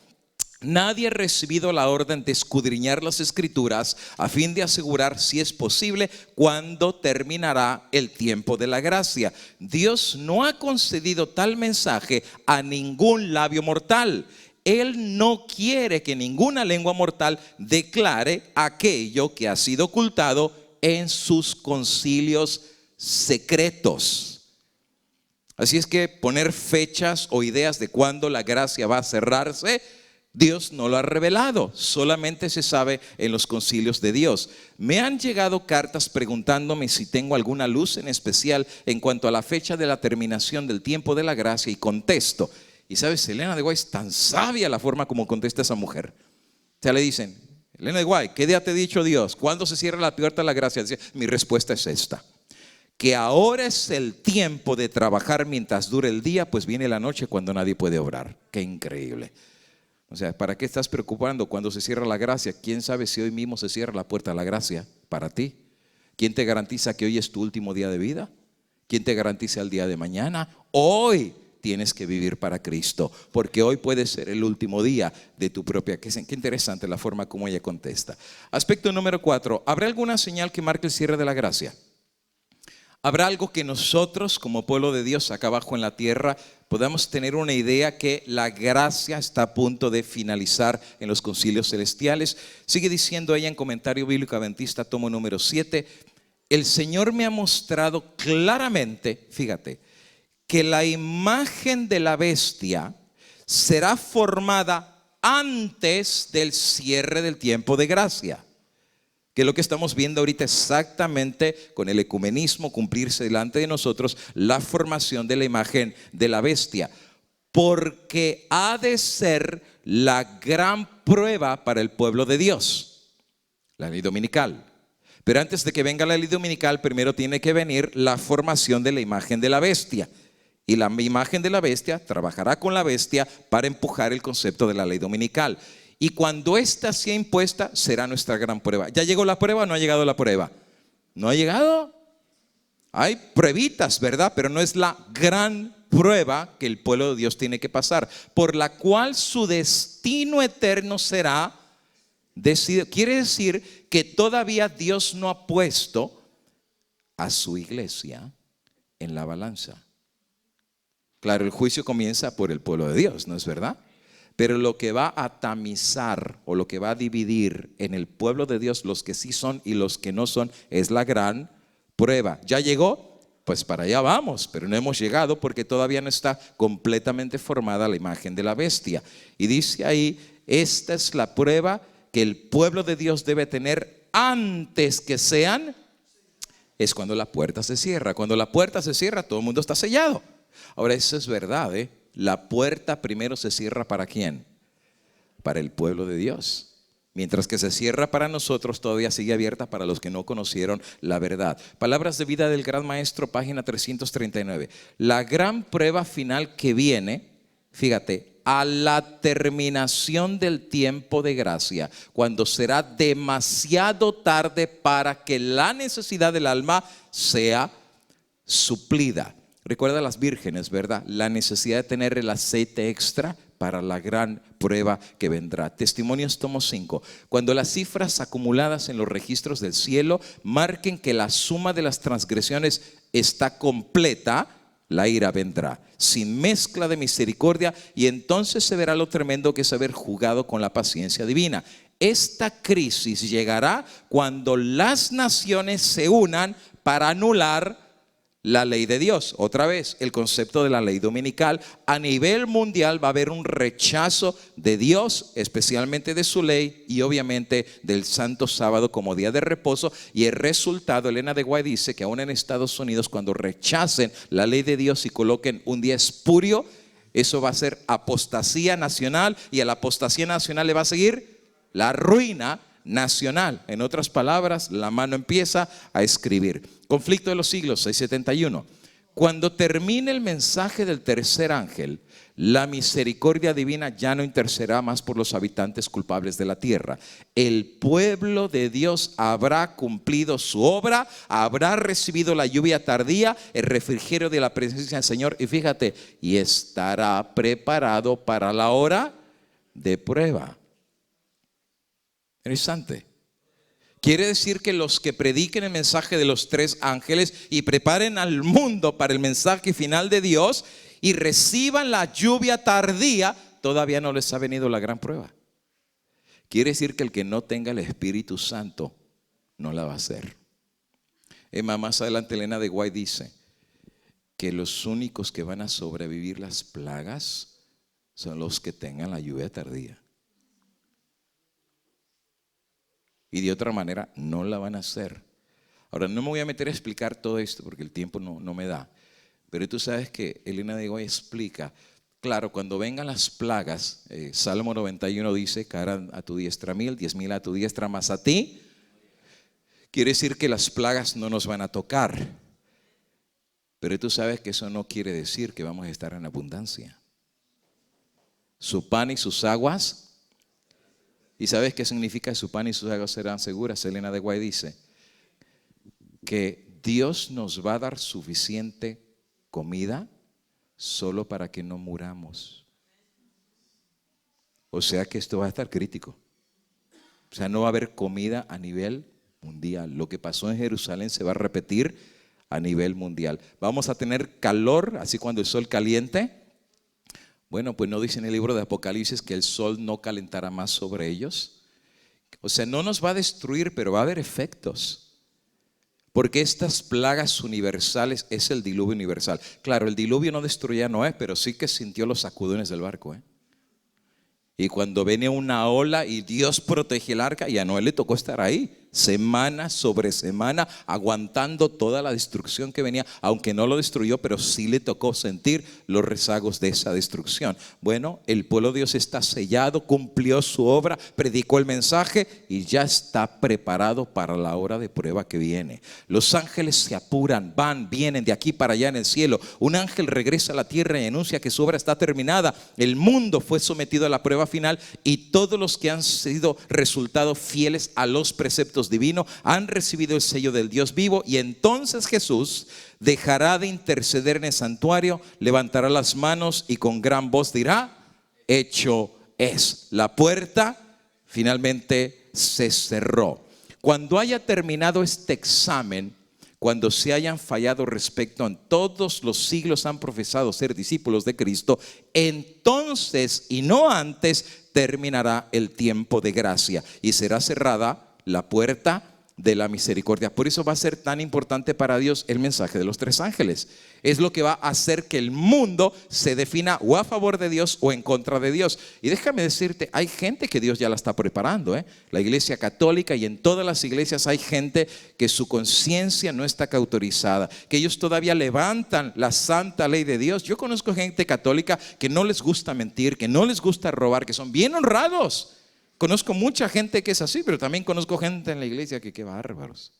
nadie ha recibido la orden de escudriñar las Escrituras a fin de asegurar si es posible cuándo terminará el tiempo de la gracia. Dios no ha concedido tal mensaje a ningún labio mortal. Él no quiere que ninguna lengua mortal declare aquello que ha sido ocultado en sus concilios secretos. Así es que poner fechas o ideas de cuándo la gracia va a cerrarse Dios no lo ha revelado, solamente se sabe en los concilios de Dios. Me han llegado cartas preguntándome si tengo alguna luz en especial en cuanto a la fecha de la terminación del tiempo de la gracia, y contesto. Y sabes, Elena de Guay es tan sabia la forma como contesta esa mujer. O sea, le dicen: Elena de Guay, ¿qué día te ha dicho Dios? ¿Cuándo se cierra la puerta de la gracia? Dice, mi respuesta es esta: que ahora es el tiempo de trabajar mientras dure el día, pues viene la noche cuando nadie puede obrar. Qué increíble. O sea, ¿para qué estás preocupando cuando se cierra la gracia? ¿Quién sabe si hoy mismo se cierra la puerta de la gracia para ti? ¿Quién te garantiza que hoy es tu último día de vida? ¿Quién te garantiza el día de mañana? Hoy tienes que vivir para Cristo, porque hoy puede ser el último día de tu propia. Qué interesante la forma como ella contesta. Aspecto número 4. ¿Habrá alguna señal que marque el cierre de la gracia? ¿Habrá algo que nosotros como pueblo de Dios acá abajo en la tierra podamos tener una idea que la gracia está a punto de finalizar en los concilios celestiales? Sigue diciendo ella en Comentario Bíblico Adventista, tomo número 7. El Señor me ha mostrado claramente, fíjate, que la imagen de la bestia será formada antes del cierre del tiempo de gracia. Que es lo que estamos viendo ahorita exactamente con el ecumenismo cumplirse delante de nosotros, la formación de la imagen de la bestia, porque ha de ser la gran prueba para el pueblo de Dios, la ley dominical. Pero antes de que venga la ley dominical, primero tiene que venir la formación de la imagen de la bestia, y la imagen de la bestia trabajará con la bestia para empujar el concepto de la ley dominical. Y cuando ésta sea impuesta, será nuestra gran prueba. ¿Ya llegó la prueba o no ha llegado la prueba? ¿No ha llegado? Hay pruebitas, ¿verdad? Pero no es la gran prueba que el pueblo de Dios tiene que pasar, por la cual su destino eterno será decidido. Quiere decir que todavía Dios no ha puesto a su iglesia en la balanza. Claro, el juicio comienza por el pueblo de Dios, ¿no es verdad? Pero lo que va a tamizar o lo que va a dividir en el pueblo de Dios, los que sí son y los que no son, es la gran prueba. ¿Ya llegó? Pues para allá vamos, pero no hemos llegado porque todavía no está completamente formada la imagen de la bestia. Y dice ahí, esta es la prueba que el pueblo de Dios debe tener antes que sean. Es cuando la puerta se cierra. Cuando la puerta se cierra, todo el mundo está sellado. Ahora, eso es verdad, ¿eh? La puerta primero se cierra ¿para quién? Para el pueblo de Dios. Mientras que se cierra para nosotros, todavía sigue abierta para los que no conocieron la verdad. Palabras de vida del Gran Maestro, página 339. La gran prueba final que viene, fíjate, a la terminación del tiempo de gracia, cuando será demasiado tarde para que la necesidad del alma sea suplida. Recuerda a las vírgenes, ¿verdad? La necesidad de tener el aceite extra para la gran prueba que vendrá. Testimonios, tomo 5. Cuando las cifras acumuladas en los registros del cielo marquen que la suma de las transgresiones está completa, la ira vendrá, sin mezcla de misericordia, y entonces se verá lo tremendo que es haber jugado con la paciencia divina. Esta crisis llegará cuando las naciones se unan para anular la ley de Dios. Otra vez, el concepto de la ley dominical. A nivel mundial va a haber un rechazo de Dios, especialmente de su ley, y obviamente del Santo Sábado como día de reposo. Y el resultado, Elena de Guay dice que aún en Estados Unidos, cuando rechacen la ley de Dios y coloquen un día espurio, eso va a ser apostasía nacional, y a la apostasía nacional le va a seguir la ruina nacional. En otras palabras, la mano empieza a escribir. Conflicto de los siglos, 671. Cuando termine el mensaje del tercer ángel, la misericordia divina ya no intercederá más por los habitantes culpables de la tierra. El pueblo de Dios habrá cumplido su obra, habrá recibido la lluvia tardía, el refrigerio de la presencia del Señor, y fíjate, y estará preparado para la hora de prueba. Interesante. Quiere decir que los que prediquen el mensaje de los tres ángeles y preparen al mundo para el mensaje final de Dios y reciban la lluvia tardía, todavía no les ha venido la gran prueba. Quiere decir que el que no tenga el Espíritu Santo no la va a hacer. Más adelante Elena de Guay dice que los únicos que van a sobrevivir las plagas son los que tengan la lluvia tardía. y de otra manera no la van a hacer. Ahora, no me voy a meter a explicar todo esto porque el tiempo no me da. Pero tú sabes que Elena de Guay explica, claro, cuando vengan las plagas, Salmo 91 dice, caerán a tu diestra 1000, 10,000 a tu diestra, más a ti. Quiere decir que las plagas no nos van a tocar. Pero tú sabes que eso no quiere decir que vamos a estar en abundancia. Su pan y sus aguas. ¿Y sabes qué significa su pan y sus aguas serán seguras? Elena de Guay dice que Dios nos va a dar suficiente comida solo para que no muramos. O sea que esto va a estar crítico. O sea, no va a haber comida a nivel mundial. Lo que pasó en Jerusalén se va a repetir a nivel mundial. Vamos a tener calor, así cuando el sol caliente. Bueno, pues no dice en el libro de Apocalipsis que el sol no calentará más sobre ellos. O sea, no nos va a destruir, pero va a haber efectos. Porque estas plagas universales es el diluvio universal. Claro, el diluvio no destruye a Noé, pero sí que sintió los sacudones del barco. Y cuando viene una ola y Dios protege el arca, y a Noé le tocó estar ahí, semana sobre semana, aguantando toda la destrucción que venía, aunque no lo destruyó, pero sí le tocó sentir los rezagos de esa destrucción. Bueno, el pueblo de Dios está sellado, cumplió su obra, predicó el mensaje y ya está preparado para la hora de prueba que viene. Los ángeles se apuran, van, vienen de aquí para allá en el cielo. Un ángel regresa a la tierra y anuncia que su obra está terminada. El mundo fue sometido a la prueba final y todos los que han sido resultado fieles a los preceptos divinos han recibido el sello del Dios vivo, y entonces Jesús dejará de interceder en el santuario, levantará las manos y con gran voz dirá: hecho es. La puerta finalmente se cerró. Cuando haya terminado este examen, cuando se hayan fallado respecto a todos los siglos han profesado ser discípulos de Cristo, entonces y no antes terminará el tiempo de gracia y será cerrada la puerta de la misericordia. Por eso va a ser tan importante para Dios el mensaje de los tres ángeles. Es lo que va a hacer que el mundo se defina o a favor de Dios o en contra de Dios. Y déjame decirte, hay gente que Dios ya la está preparando. La iglesia católica y en todas las iglesias hay gente que su conciencia no está cauterizada, que ellos todavía levantan la santa ley de Dios. Yo conozco gente católica que no les gusta mentir, que no les gusta robar, que son bien honrados. Conozco mucha gente que es así, pero también conozco gente en la iglesia que qué bárbaros.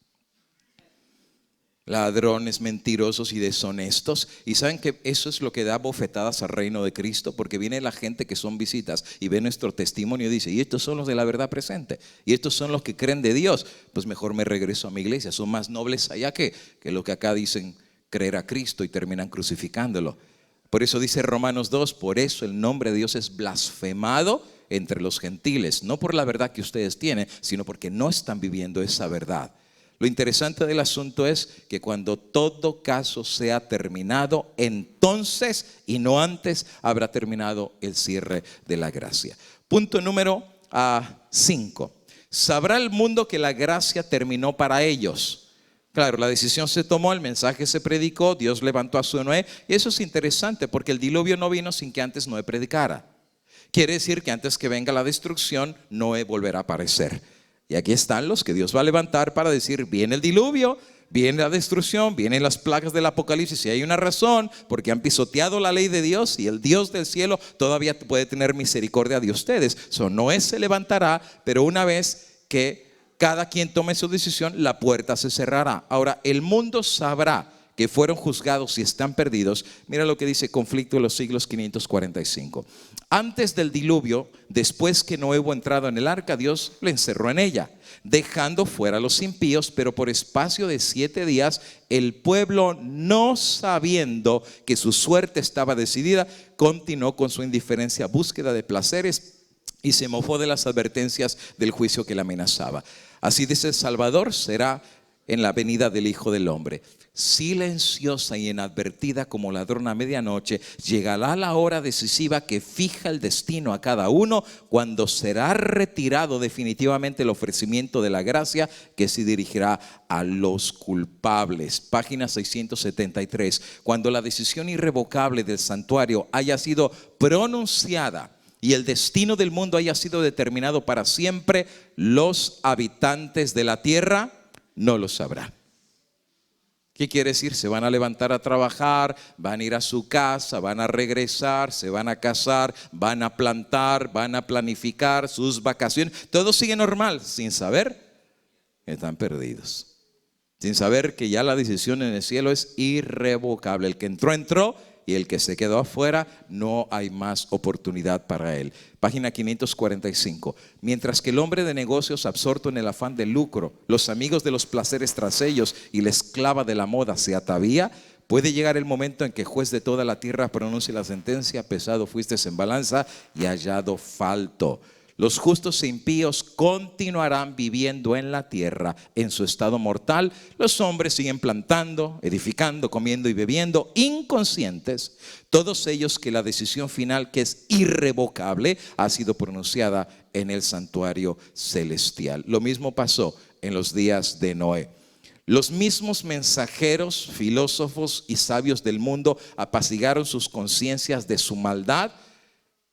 Ladrones, mentirosos y deshonestos. Y saben que eso es lo que da bofetadas al reino de Cristo, porque viene la gente que son visitas y ve nuestro testimonio y dice: y estos son los de la verdad presente, y estos son los que creen de Dios. Pues mejor me regreso a mi iglesia. Son más nobles allá que lo que acá dicen creer a Cristo y terminan crucificándolo. Por eso dice Romanos 2, por eso el nombre de Dios es blasfemado entre los gentiles, no por la verdad que ustedes tienen, sino porque no están viviendo esa verdad. Lo interesante del asunto es que cuando todo caso sea terminado, entonces y no antes habrá terminado el cierre de la gracia. Punto número 5. Sabrá el mundo que la gracia terminó para ellos. Claro, la decisión se tomó, el mensaje se predicó, Dios levantó a su Noé. Y eso es interesante porque el diluvio no vino sin que antes Noé predicara. Quiere decir que antes que venga la destrucción, Noé volverá a aparecer. Y aquí están los que Dios va a levantar para decir: viene el diluvio, viene la destrucción, vienen las plagas del Apocalipsis. Y hay una razón, porque han pisoteado la ley de Dios y el Dios del cielo todavía puede tener misericordia de ustedes. Noé se levantará, pero una vez que cada quien tome su decisión, la puerta se cerrará. Ahora, el mundo sabrá que fueron juzgados y están perdidos. Mira lo que dice Conflicto de los Siglos 545. Antes del diluvio, después que Noé hubo entrado en el arca, Dios le encerró en ella, dejando fuera a los impíos, pero por espacio de 7 días, el pueblo, no sabiendo que su suerte estaba decidida, continuó con su indiferencia, búsqueda de placeres, y se mofó de las advertencias del juicio que le amenazaba. Así dice el Salvador, será en la venida del Hijo del Hombre. Silenciosa y inadvertida como ladrón a medianoche, llegará la hora decisiva que fija el destino a cada uno, cuando será retirado definitivamente el ofrecimiento de la gracia que se dirigirá a los culpables. Página 673. Cuando la decisión irrevocable del santuario haya sido pronunciada y el destino del mundo haya sido determinado para siempre, los habitantes de la tierra no lo sabrán. ¿Qué quiere decir? Se van a levantar a trabajar, van a ir a su casa, van a regresar, se van a casar, van a plantar, van a planificar sus vacaciones. Todo sigue normal, sin saber que están perdidos. Sin saber que ya la decisión en el cielo es irrevocable. El que entró, entró, y el que se quedó afuera, no hay más oportunidad para él. Página 545. Mientras que el hombre de negocios, absorto en el afán del lucro, los amigos de los placeres tras ellos y la esclava de la moda se atavía, puede llegar el momento en que juez de toda la tierra pronuncie la sentencia: pesado fuiste en balanza y hallado falto. Los justos e impíos continuarán viviendo en la tierra en su estado mortal. Los hombres siguen plantando, edificando, comiendo y bebiendo, inconscientes, todos ellos que la decisión final, que es irrevocable, ha sido pronunciada en el santuario celestial. Lo mismo pasó en los días de Noé. Los mismos mensajeros, filósofos y sabios del mundo apaciguaron sus conciencias de su maldad.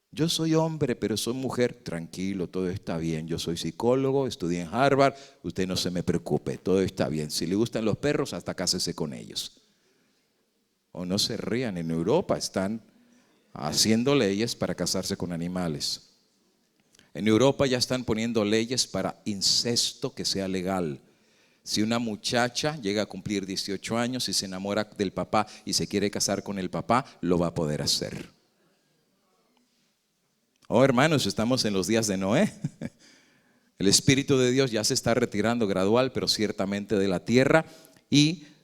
Yo soy hombre, pero soy mujer. Tranquilo, todo está bien. Yo soy psicólogo, estudié en Harvard. Usted no se me preocupe, todo está bien. Si le gustan los perros, hasta cásese con ellos. O no se rían, en Europa están haciendo leyes para casarse con animales. En Europa ya están poniendo leyes para incesto que sea legal. Si una muchacha llega a cumplir 18 años y se enamora del papá y se quiere casar con el papá, lo va a poder hacer. Oh, hermanos, estamos en los días de Noé. El Espíritu de Dios ya se está retirando gradual, pero ciertamente de la tierra.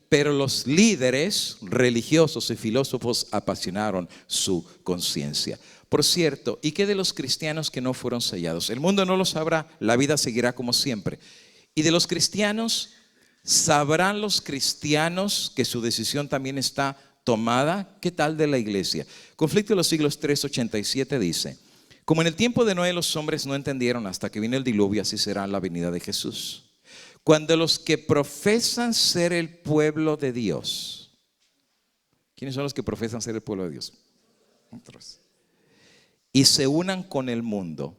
Pero los líderes religiosos y filósofos apasionaron su conciencia. Por cierto, ¿y qué de los cristianos que no fueron sellados? El mundo no lo sabrá, la vida seguirá como siempre. ¿Y de los cristianos? ¿Sabrán los cristianos que su decisión también está tomada? ¿Qué tal de la iglesia? Conflicto de los siglos 3:87 dice: como en el tiempo de Noé los hombres no entendieron hasta que vino el diluvio, así será la venida de Jesús. Cuando los que profesan ser el pueblo de Dios, ¿quiénes son los que profesan ser el pueblo de Dios? Otros. Y se unan con el mundo,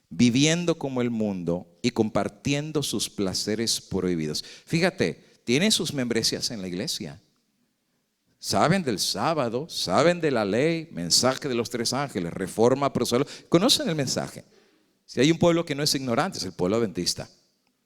viviendo como el mundo y compartiendo sus placeres prohibidos. Fíjate, tienen sus membresías en la iglesia. Saben del sábado, saben de la ley, mensaje de los 3 ángeles, reforma procesal. Conocen el mensaje. Si hay un pueblo que no es ignorante, es el pueblo adventista.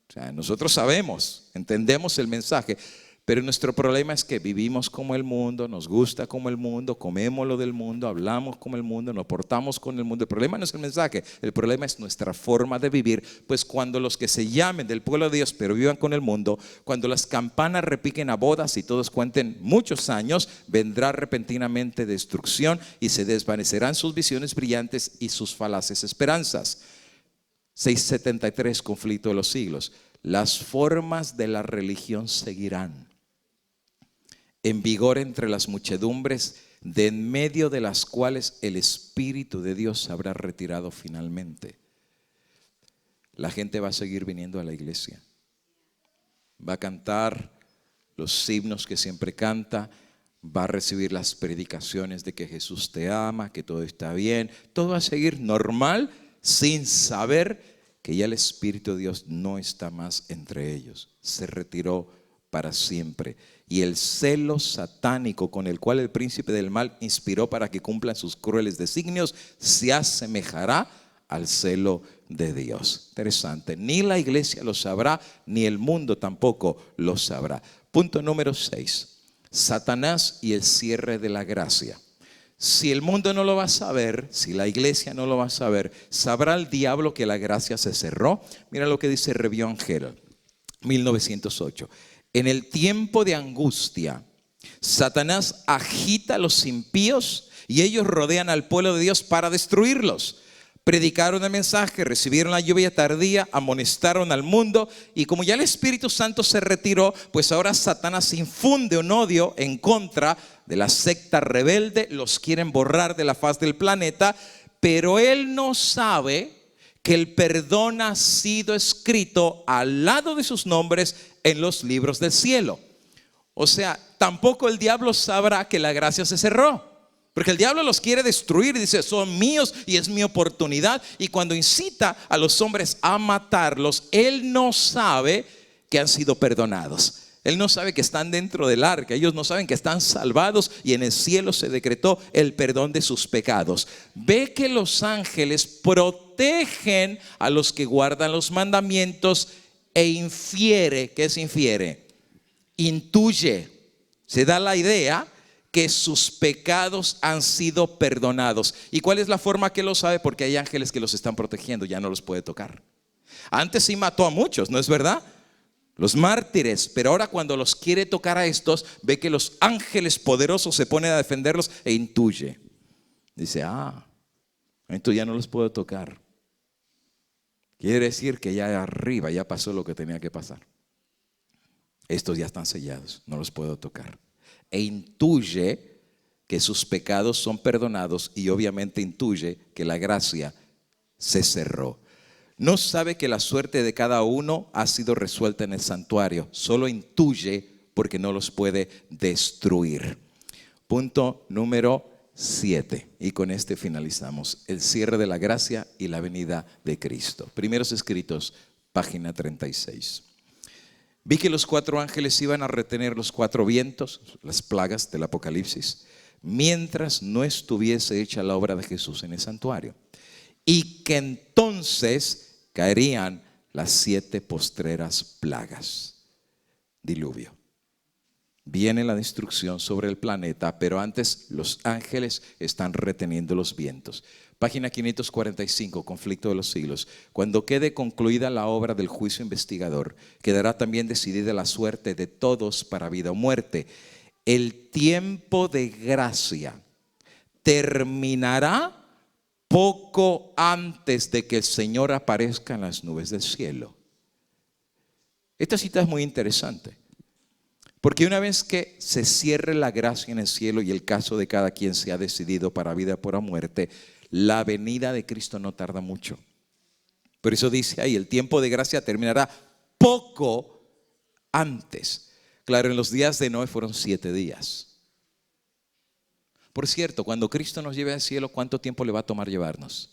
O sea, nosotros sabemos, entendemos el mensaje, pero nuestro problema es que vivimos como el mundo, nos gusta como el mundo, comemos lo del mundo, hablamos como el mundo, nos portamos con el mundo. El problema no es el mensaje, el problema es nuestra forma de vivir. Pues cuando los que se llamen del pueblo de Dios pero vivan con el mundo, cuando las campanas repiquen a bodas y todos cuenten muchos años, vendrá repentinamente destrucción y se desvanecerán sus visiones brillantes y sus falaces esperanzas. 673, conflicto de los siglos. Las formas de la religión seguirán en vigor entre las muchedumbres, de en medio de las cuales el Espíritu de Dios habrá retirado finalmente. La gente va a seguir viniendo a la iglesia, va a cantar los himnos que siempre canta, va a recibir las predicaciones de que Jesús te ama, que todo está bien. Todo va a seguir normal, sin saber que ya el Espíritu de Dios no está más entre ellos, se retiró para siempre. Y el celo satánico con el cual el príncipe del mal inspiró para que cumplan sus crueles designios se asemejará al celo de Dios. Interesante, ni la iglesia lo sabrá, ni el mundo tampoco lo sabrá. Punto número 6, Satanás y el cierre de la gracia. Si el mundo no lo va a saber, si la iglesia no lo va a saber, ¿sabrá el diablo que la gracia se cerró? Mira lo que dice Review and Herald, 1908. En el tiempo de angustia, Satanás agita a los impíos y ellos rodean al pueblo de Dios para destruirlos. Predicaron el mensaje, recibieron la lluvia tardía, amonestaron al mundo, y como ya el Espíritu Santo se retiró, pues ahora Satanás infunde un odio en contra de la secta rebelde. Los quieren borrar de la faz del planeta, pero él no sabe que el perdón ha sido escrito al lado de sus nombres en los libros del cielo. O sea, tampoco el diablo sabrá que la gracia se cerró. Porque el diablo los quiere destruir, dice, son míos y es mi oportunidad. Y cuando incita a los hombres a matarlos, él no sabe que han sido perdonados. Él no sabe que están dentro del arca. Ellos no saben que están salvados y en el cielo se decretó el perdón de sus pecados. Ve que los ángeles protegen a los que guardan los mandamientos e infiere. ¿Qué es infiere? Intuye. Se da la idea que sus pecados han sido perdonados. ¿Y cuál es la forma que lo sabe? Porque hay ángeles que los están protegiendo, ya no los puede tocar. Antes sí mató a muchos, ¿no es verdad? Los mártires, pero ahora cuando los quiere tocar a estos, ve que los ángeles poderosos se ponen a defenderlos e intuye. Dice, entonces ya no los puedo tocar. Quiere decir que ya arriba ya pasó lo que tenía que pasar. Estos ya están sellados, no los puedo tocar. E intuye que sus pecados son perdonados y obviamente intuye que la gracia se cerró. No sabe que la suerte de cada uno ha sido resuelta en el santuario, solo intuye porque no los puede destruir. Punto número 7, y con este finalizamos: el cierre de la gracia y la venida de Cristo. Primeros escritos, página 36. Vi que los 4 ángeles iban a retener los 4 vientos, las plagas del Apocalipsis, mientras no estuviese hecha la obra de Jesús en el santuario. Y que entonces caerían las 7 postreras plagas. Diluvio. Viene la destrucción sobre el planeta, pero antes los ángeles están reteniendo los vientos. Página 545, conflicto de los siglos. Cuando quede concluida la obra del juicio investigador, quedará también decidida la suerte de todos para vida o muerte. El tiempo de gracia terminará poco antes de que el Señor aparezca en las nubes del cielo. Esta cita es muy interesante, porque una vez que se cierre la gracia en el cielo y el caso de cada quien se ha decidido para vida o para muerte, la venida de Cristo no tarda mucho. Por eso dice ahí, el tiempo de gracia terminará poco antes. Claro, en los días de Noé fueron 7 días. Por cierto, cuando Cristo nos lleve al cielo, ¿cuánto tiempo le va a tomar llevarnos?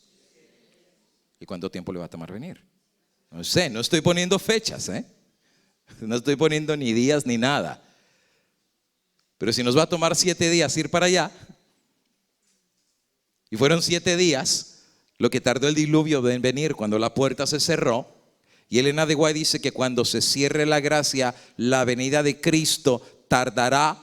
¿Y cuánto tiempo le va a tomar venir? No sé, no estoy poniendo fechas, no estoy poniendo ni días ni nada. Pero si nos va a tomar 7 días ir para allá, y fueron 7 días lo que tardó el diluvio en venir cuando la puerta se cerró, y Elena de White dice que cuando se cierre la gracia, la venida de Cristo tardará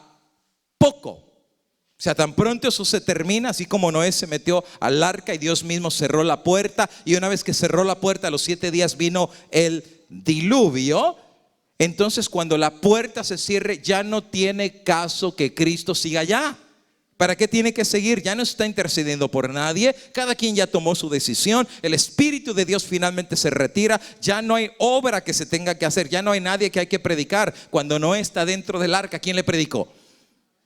poco. O sea, tan pronto eso se termina, así como Noé se metió al arca y Dios mismo cerró la puerta, y una vez que cerró la puerta, a los 7 días vino el diluvio. Entonces cuando la puerta se cierre, ya no tiene caso que Cristo siga allá. ¿Para qué tiene que seguir? Ya no está intercediendo por nadie. Cada quien ya tomó su decisión. El Espíritu de Dios finalmente se retira. Ya no hay obra que se tenga que hacer. Ya no hay nadie que hay que predicar. Cuando Noé está dentro del arca, ¿quién le predicó?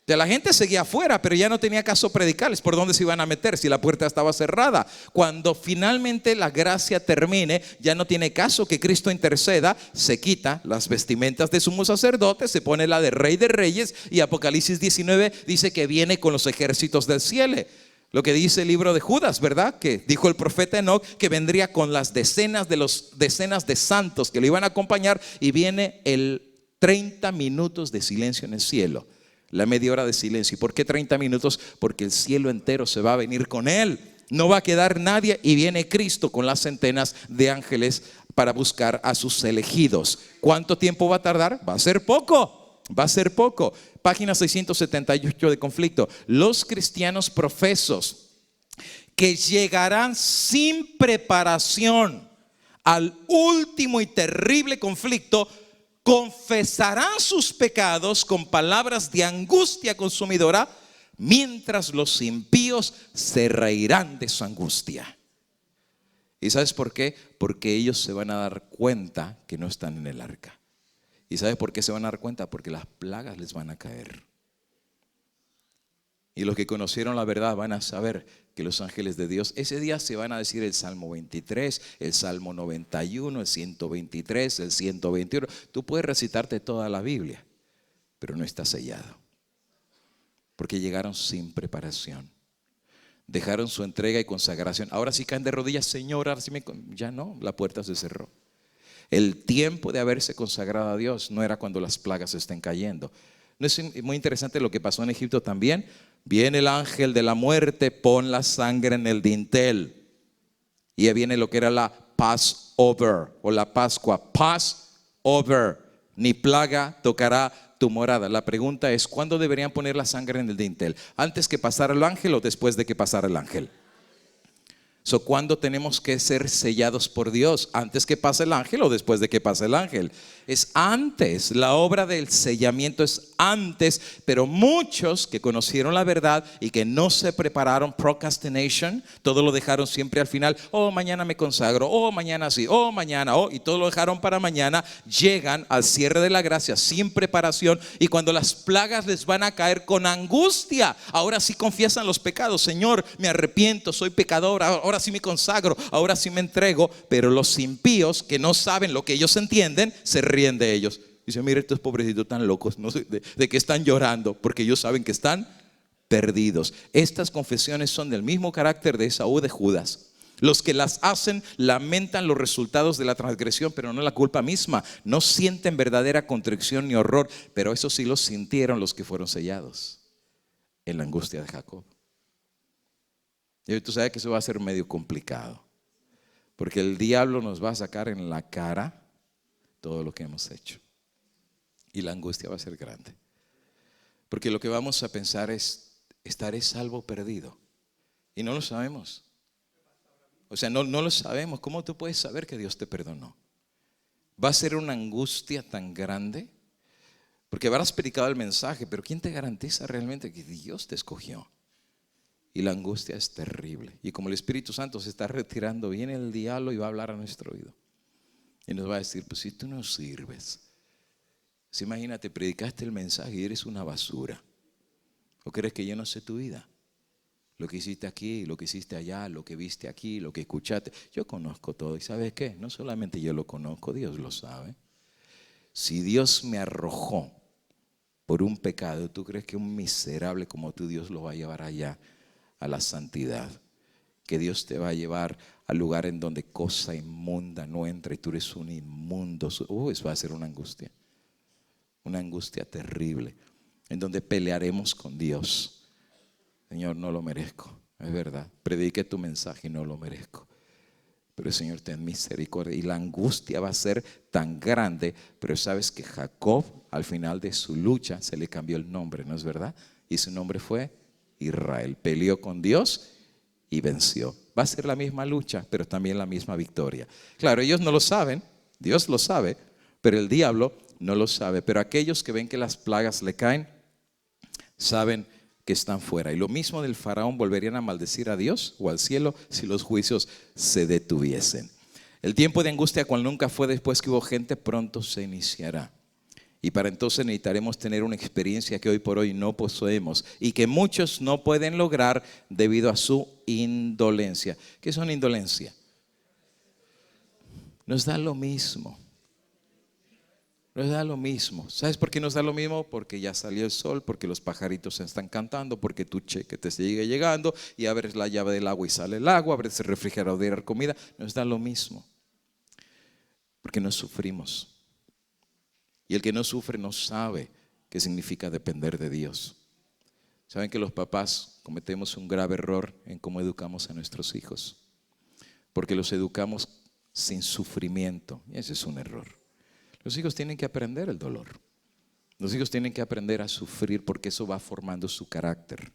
De la gente seguía afuera, pero ya no tenía caso predicarles. ¿Por dónde se iban a meter si la puerta estaba cerrada? Cuando finalmente la gracia termine, ya no tiene caso que Cristo interceda. Se quita las vestimentas de sumo sacerdote, se pone la de Rey de Reyes, y Apocalipsis 19 dice que viene con los ejércitos del cielo. Lo que dice el libro de Judas, ¿verdad? Que dijo el profeta Enoc que vendría con las decenas de santos que lo iban a acompañar, y viene el 30 minutos de silencio en el cielo. La media hora de silencio. ¿Y por qué 30 minutos? Porque el cielo entero se va a venir con él. No va a quedar nadie, y viene Cristo con las centenas de ángeles para buscar a sus elegidos. ¿Cuánto tiempo va a tardar? Va a ser poco. Va a ser poco. Página 678 de conflicto. Los cristianos profesos que llegarán sin preparación al último y terrible conflicto confesarán sus pecados con palabras de angustia consumidora, mientras los impíos se reirán de su angustia. ¿Y sabes por qué? Porque ellos se van a dar cuenta que no están en el arca. ¿Y sabes por qué se van a dar cuenta? Porque las plagas les van a caer. Y los que conocieron la verdad van a saber que los ángeles de Dios ese día se van a decir el Salmo 23, el Salmo 91, el 123, el 121. Tú puedes recitarte toda la Biblia, pero no está sellado, porque llegaron sin preparación. Dejaron su entrega y consagración. Ahora sí caen de rodillas, Señor, ahora sí ya no, la puerta se cerró. El tiempo de haberse consagrado a Dios no era cuando las plagas estén cayendo. ¿No es muy interesante lo que pasó en Egipto también? Viene el ángel de la muerte, pon la sangre en el dintel. Y ahí viene lo que era la Passover o la Pascua. Passover, ni plaga tocará tu morada. La pregunta es, ¿cuándo deberían poner la sangre en el dintel? ¿Antes que pasara el ángel o después de que pasara el ángel? ¿Cuándo tenemos que ser sellados por Dios? ¿Antes que pase el ángel o después de que pase el ángel? Es antes, la obra del sellamiento es antes, pero muchos que conocieron la verdad y que no se prepararon, procrastination, todo lo dejaron siempre al final. Oh, mañana me consagro, oh, mañana sí, oh, mañana, oh, y todo lo dejaron para mañana. Llegan al cierre de la gracia sin preparación, y cuando las plagas les van a caer con angustia, ahora sí confiesan los pecados. Señor, me arrepiento, soy pecador, ahora sí me consagro, ahora sí me entrego. Pero los impíos que no saben lo que ellos entienden, se ríen de ellos. Dice, mira, estos pobrecitos tan locos, no sé de qué están llorando, porque ellos saben que están perdidos. Estas confesiones son del mismo carácter de Esaú, de Judas. Los que las hacen lamentan los resultados de la transgresión, pero no la culpa misma. No sienten verdadera contrición ni horror, pero eso sí lo sintieron los que fueron sellados en la angustia de Jacob. Y tú sabes que eso va a ser medio complicado, porque el diablo nos va a sacar en la cara todo lo que hemos hecho. Y la angustia va a ser grande. Porque lo que vamos a pensar es, ¿estaré salvo o perdido? Y no lo sabemos. O sea, no lo sabemos. ¿Cómo tú puedes saber que Dios te perdonó? Va a ser una angustia tan grande, porque habrás predicado el mensaje, pero ¿quién te garantiza realmente que Dios te escogió? Y la angustia es terrible. Y como el Espíritu Santo se está retirando, viene el diablo y va a hablar a nuestro oído. Y nos va a decir, pues si tú no sirves. Si imagínate, predicaste el mensaje y eres una basura. ¿O crees que yo no sé tu vida? Lo que hiciste aquí, lo que hiciste allá, lo que viste aquí, lo que escuchaste. Yo conozco todo. ¿Y sabes qué? No solamente yo lo conozco, Dios lo sabe. Si Dios me arrojó por un pecado, ¿tú crees que un miserable como tú, Dios lo va a llevar allá a la santidad? Que Dios te va a llevar al lugar en donde cosa inmunda no entra y tú eres un inmundo. Eso va a ser una angustia terrible, en donde pelearemos con Dios. Señor, no lo merezco, es verdad. Prediqué tu mensaje y no lo merezco. Pero Señor, ten misericordia. Y la angustia va a ser tan grande. Pero sabes que Jacob, al final de su lucha, se le cambió el nombre, ¿no es verdad? Y su nombre fue Israel. Peleó con Dios y venció. Va a ser la misma lucha, pero también la misma victoria. Claro, ellos no lo saben, Dios lo sabe, pero el diablo no lo sabe. Pero aquellos que ven que las plagas le caen, saben que están fuera. Y lo mismo del faraón, volverían a maldecir a Dios o al cielo si los juicios se detuviesen. El tiempo de angustia, cual nunca fue después que hubo gente, pronto se iniciará. Y para entonces necesitaremos tener una experiencia que hoy por hoy no poseemos y que muchos no pueden lograr debido a su indolencia. ¿Qué es una indolencia? Nos da lo mismo. Nos da lo mismo. ¿Sabes por qué nos da lo mismo? Porque ya salió el sol, porque los pajaritos se están cantando, porque tu cheque te sigue llegando y abres la llave del agua y sale el agua, abres el refrigerador de la comida. Nos da lo mismo. Porque no sufrimos. Y el que no sufre no sabe qué significa depender de Dios. ¿Saben que los papás cometemos un grave error en cómo educamos a nuestros hijos? Porque los educamos sin sufrimiento. Y ese es un error. Los hijos tienen que aprender el dolor. Los hijos tienen que aprender a sufrir porque eso va formando su carácter,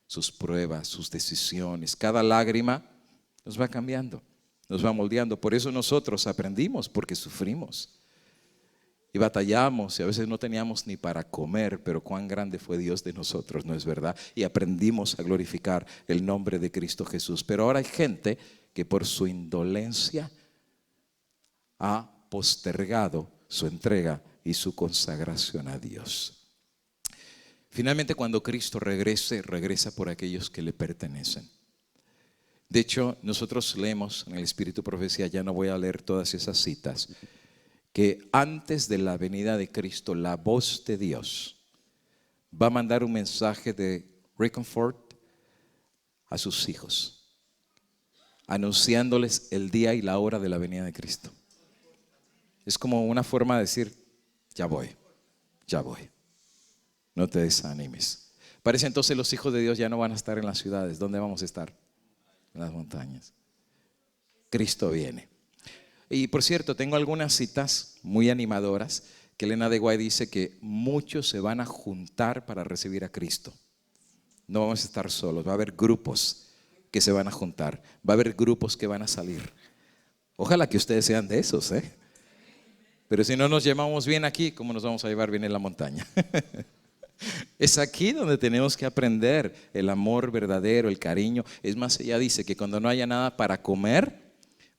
sus pruebas, sus decisiones. Cada lágrima nos va cambiando, nos va moldeando. Por eso nosotros aprendimos, porque sufrimos. Y batallamos y a veces no teníamos ni para comer, pero cuán grande fue Dios de nosotros, ¿no es verdad? Y aprendimos a glorificar el nombre de Cristo Jesús. Pero ahora hay gente que por su indolencia ha postergado su entrega y su consagración a Dios. Finalmente, cuando Cristo regrese, regresa por aquellos que le pertenecen. De hecho, nosotros leemos en el Espíritu Profecía, ya no voy a leer todas esas citas, que antes de la venida de Cristo, la voz de Dios va a mandar un mensaje de reconfort a sus hijos, anunciándoles el día y la hora de la venida de Cristo. Es como una forma de decir, ya voy, no te desanimes. Parece entonces los hijos de Dios ya no van a estar en las ciudades. ¿Dónde vamos a estar? En las montañas. Cristo viene. Y por cierto, tengo algunas citas muy animadoras que Elena de White dice que muchos se van a juntar para recibir a Cristo. No vamos a estar solos, va a haber grupos que se van a juntar, va a haber grupos que van a salir. Ojalá que ustedes sean de esos, ¿eh? Pero si no nos llevamos bien aquí, ¿cómo nos vamos a llevar bien en la montaña? Es aquí donde tenemos que aprender el amor verdadero, el cariño. Es más, ella dice que cuando no haya nada para comer,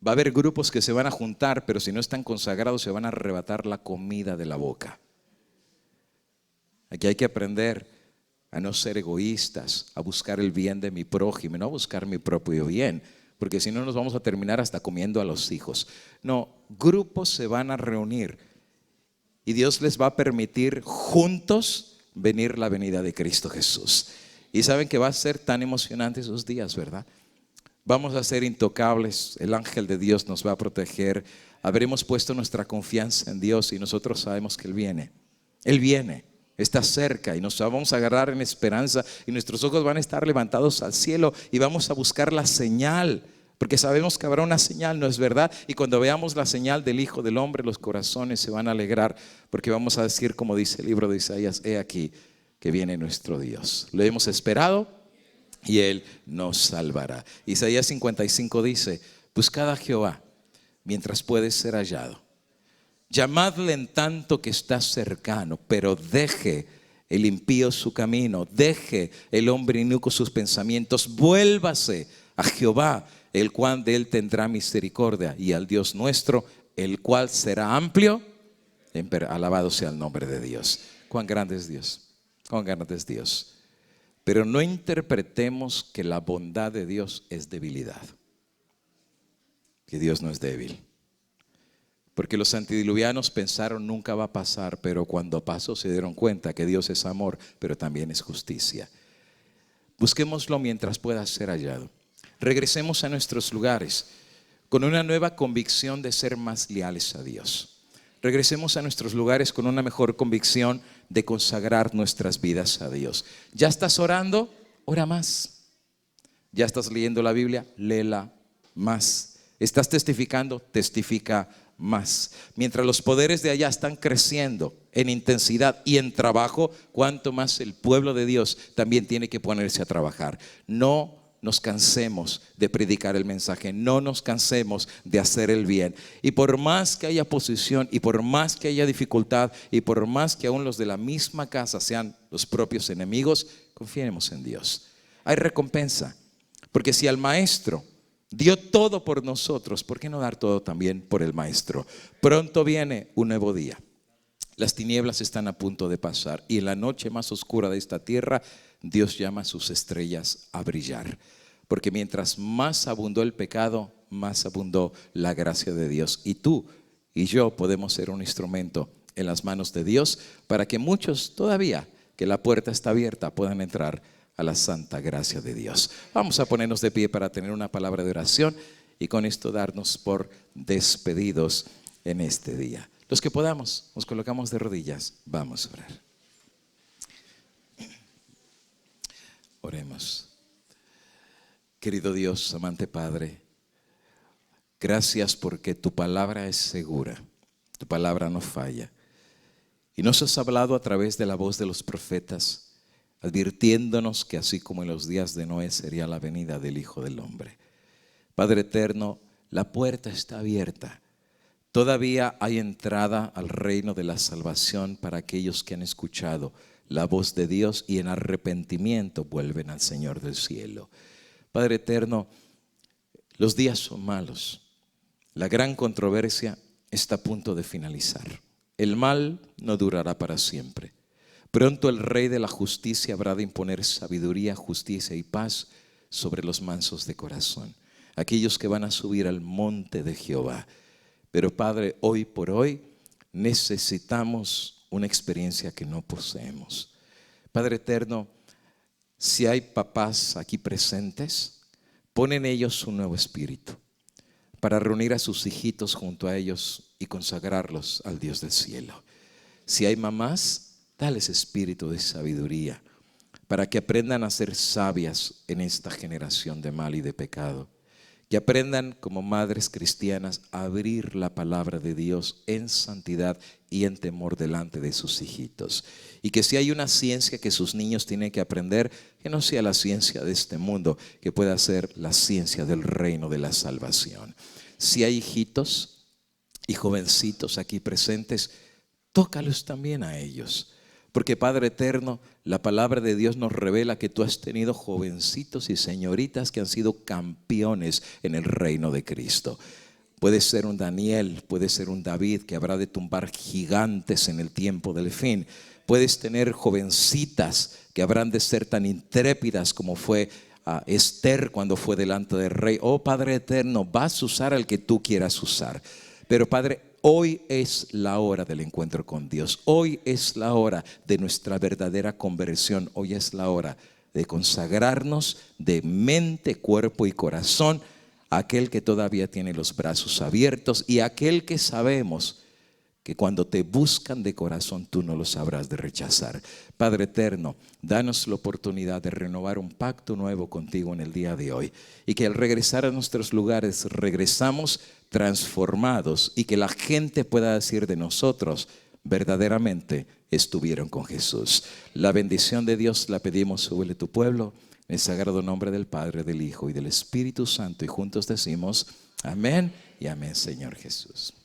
va a haber grupos que se van a juntar, pero si no están consagrados se van a arrebatar la comida de la boca. Aquí hay que aprender a no ser egoístas, a buscar el bien de mi prójimo, no a buscar mi propio bien, porque si no nos vamos a terminar hasta comiendo a los hijos. No, grupos se van a reunir y Dios les va a permitir juntos venir la venida de Cristo Jesús. Y saben que va a ser tan emocionante esos días, ¿verdad? Vamos a ser intocables, el ángel de Dios nos va a proteger, habremos puesto nuestra confianza en Dios y nosotros sabemos que Él viene, está cerca y nos vamos a agarrar en esperanza y nuestros ojos van a estar levantados al cielo y vamos a buscar la señal, porque sabemos que habrá una señal, ¿no es verdad? Y cuando veamos la señal del Hijo del Hombre, los corazones se van a alegrar, porque vamos a decir, como dice el libro de Isaías, he aquí que viene nuestro Dios. Lo hemos esperado y Él nos salvará. Isaías 55 dice, buscad a Jehová mientras puede ser hallado. Llamadle en tanto que está cercano, pero deje el impío su camino, deje el hombre inicuo sus pensamientos, vuélvase a Jehová, el cual de Él tendrá misericordia, y al Dios nuestro, el cual será amplio. Alabado sea el nombre de Dios. Cuán grande es Dios, cuán grande es Dios. Pero no interpretemos que la bondad de Dios es debilidad, que Dios no es débil. Porque los antediluvianos pensaron nunca va a pasar, pero cuando pasó se dieron cuenta que Dios es amor, pero también es justicia. Busquémoslo mientras pueda ser hallado. Regresemos a nuestros lugares con una nueva convicción de ser más leales a Dios. Regresemos a nuestros lugares con una mejor convicción de consagrar nuestras vidas a Dios. ¿Ya estás orando? Ora más. ¿Ya estás leyendo la Biblia? Léela más. ¿Estás testificando? Testifica más. Mientras los poderes de allá están creciendo en intensidad y en trabajo, cuanto más el pueblo de Dios también tiene que ponerse a trabajar. No nos cansemos de predicar el mensaje, no nos cansemos de hacer el bien. Y por más que haya oposición, y por más que haya dificultad, y por más que aún los de la misma casa sean los propios enemigos, confiemos en Dios. Hay recompensa, porque si al maestro dio todo por nosotros, ¿por qué no dar todo también por el maestro? Pronto viene un nuevo día. Las tinieblas están a punto de pasar y en la noche más oscura de esta tierra, Dios llama a sus estrellas a brillar. Porque mientras más abundó el pecado, más abundó la gracia de Dios. Y tú y yo podemos ser un instrumento en las manos de Dios para que muchos todavía, que la puerta está abierta, puedan entrar a la santa gracia de Dios. Vamos a ponernos de pie para tener una palabra de oración y con esto darnos por despedidos en este día. Los que podamos, nos colocamos de rodillas. Vamos a orar. Oremos. Querido Dios, amante Padre, gracias porque tu palabra es segura, tu palabra no falla. Y nos has hablado a través de la voz de los profetas, advirtiéndonos que así como en los días de Noé sería la venida del Hijo del Hombre. Padre eterno, la puerta está abierta. Todavía hay entrada al reino de la salvación para aquellos que han escuchado la voz de Dios y en arrepentimiento vuelven al Señor del cielo. Padre eterno, los días son malos. La gran controversia está a punto de finalizar. El mal no durará para siempre. Pronto el Rey de la justicia habrá de imponer sabiduría, justicia y paz sobre los mansos de corazón, aquellos que van a subir al monte de Jehová. Pero Padre, hoy por hoy necesitamos una experiencia que no poseemos. Padre eterno, Si hay papás aquí presentes, pon en ellos un nuevo espíritu para reunir a sus hijitos junto a ellos y consagrarlos al Dios del cielo. Si hay mamás, dales espíritu de sabiduría para que aprendan a ser sabias en esta generación de mal y de pecado. Que aprendan como madres cristianas a abrir la palabra de Dios en santidad y en temor delante de sus hijitos. Y que si hay una ciencia que sus niños tienen que aprender, que no sea la ciencia de este mundo, que pueda ser la ciencia del reino de la salvación. Si hay hijitos y jovencitos aquí presentes, tócalos también a ellos. Porque Padre eterno, la palabra de Dios nos revela que tú has tenido jovencitos y señoritas que han sido campeones en el reino de Cristo. Puede ser un Daniel, puede ser un David que habrá de tumbar gigantes en el tiempo del fin. Puedes tener jovencitas que habrán de ser tan intrépidas como fue Esther cuando fue delante del rey. Oh Padre eterno, vas a usar al que tú quieras usar. Pero Padre, hoy es la hora del encuentro con Dios. Hoy es la hora de nuestra verdadera conversión. Hoy es la hora de consagrarnos de mente, cuerpo y corazón a aquel que todavía tiene los brazos abiertos y a aquel que sabemos que cuando te buscan de corazón tú no los sabrás de rechazar. Padre eterno, danos la oportunidad de renovar un pacto nuevo contigo en el día de hoy y que al regresar a nuestros lugares regresamos transformados y que la gente pueda decir de nosotros, verdaderamente estuvieron con Jesús. La bendición de Dios la pedimos sobre tu pueblo, en el sagrado nombre del Padre, del Hijo y del Espíritu Santo, y juntos decimos amén y amén, Señor Jesús.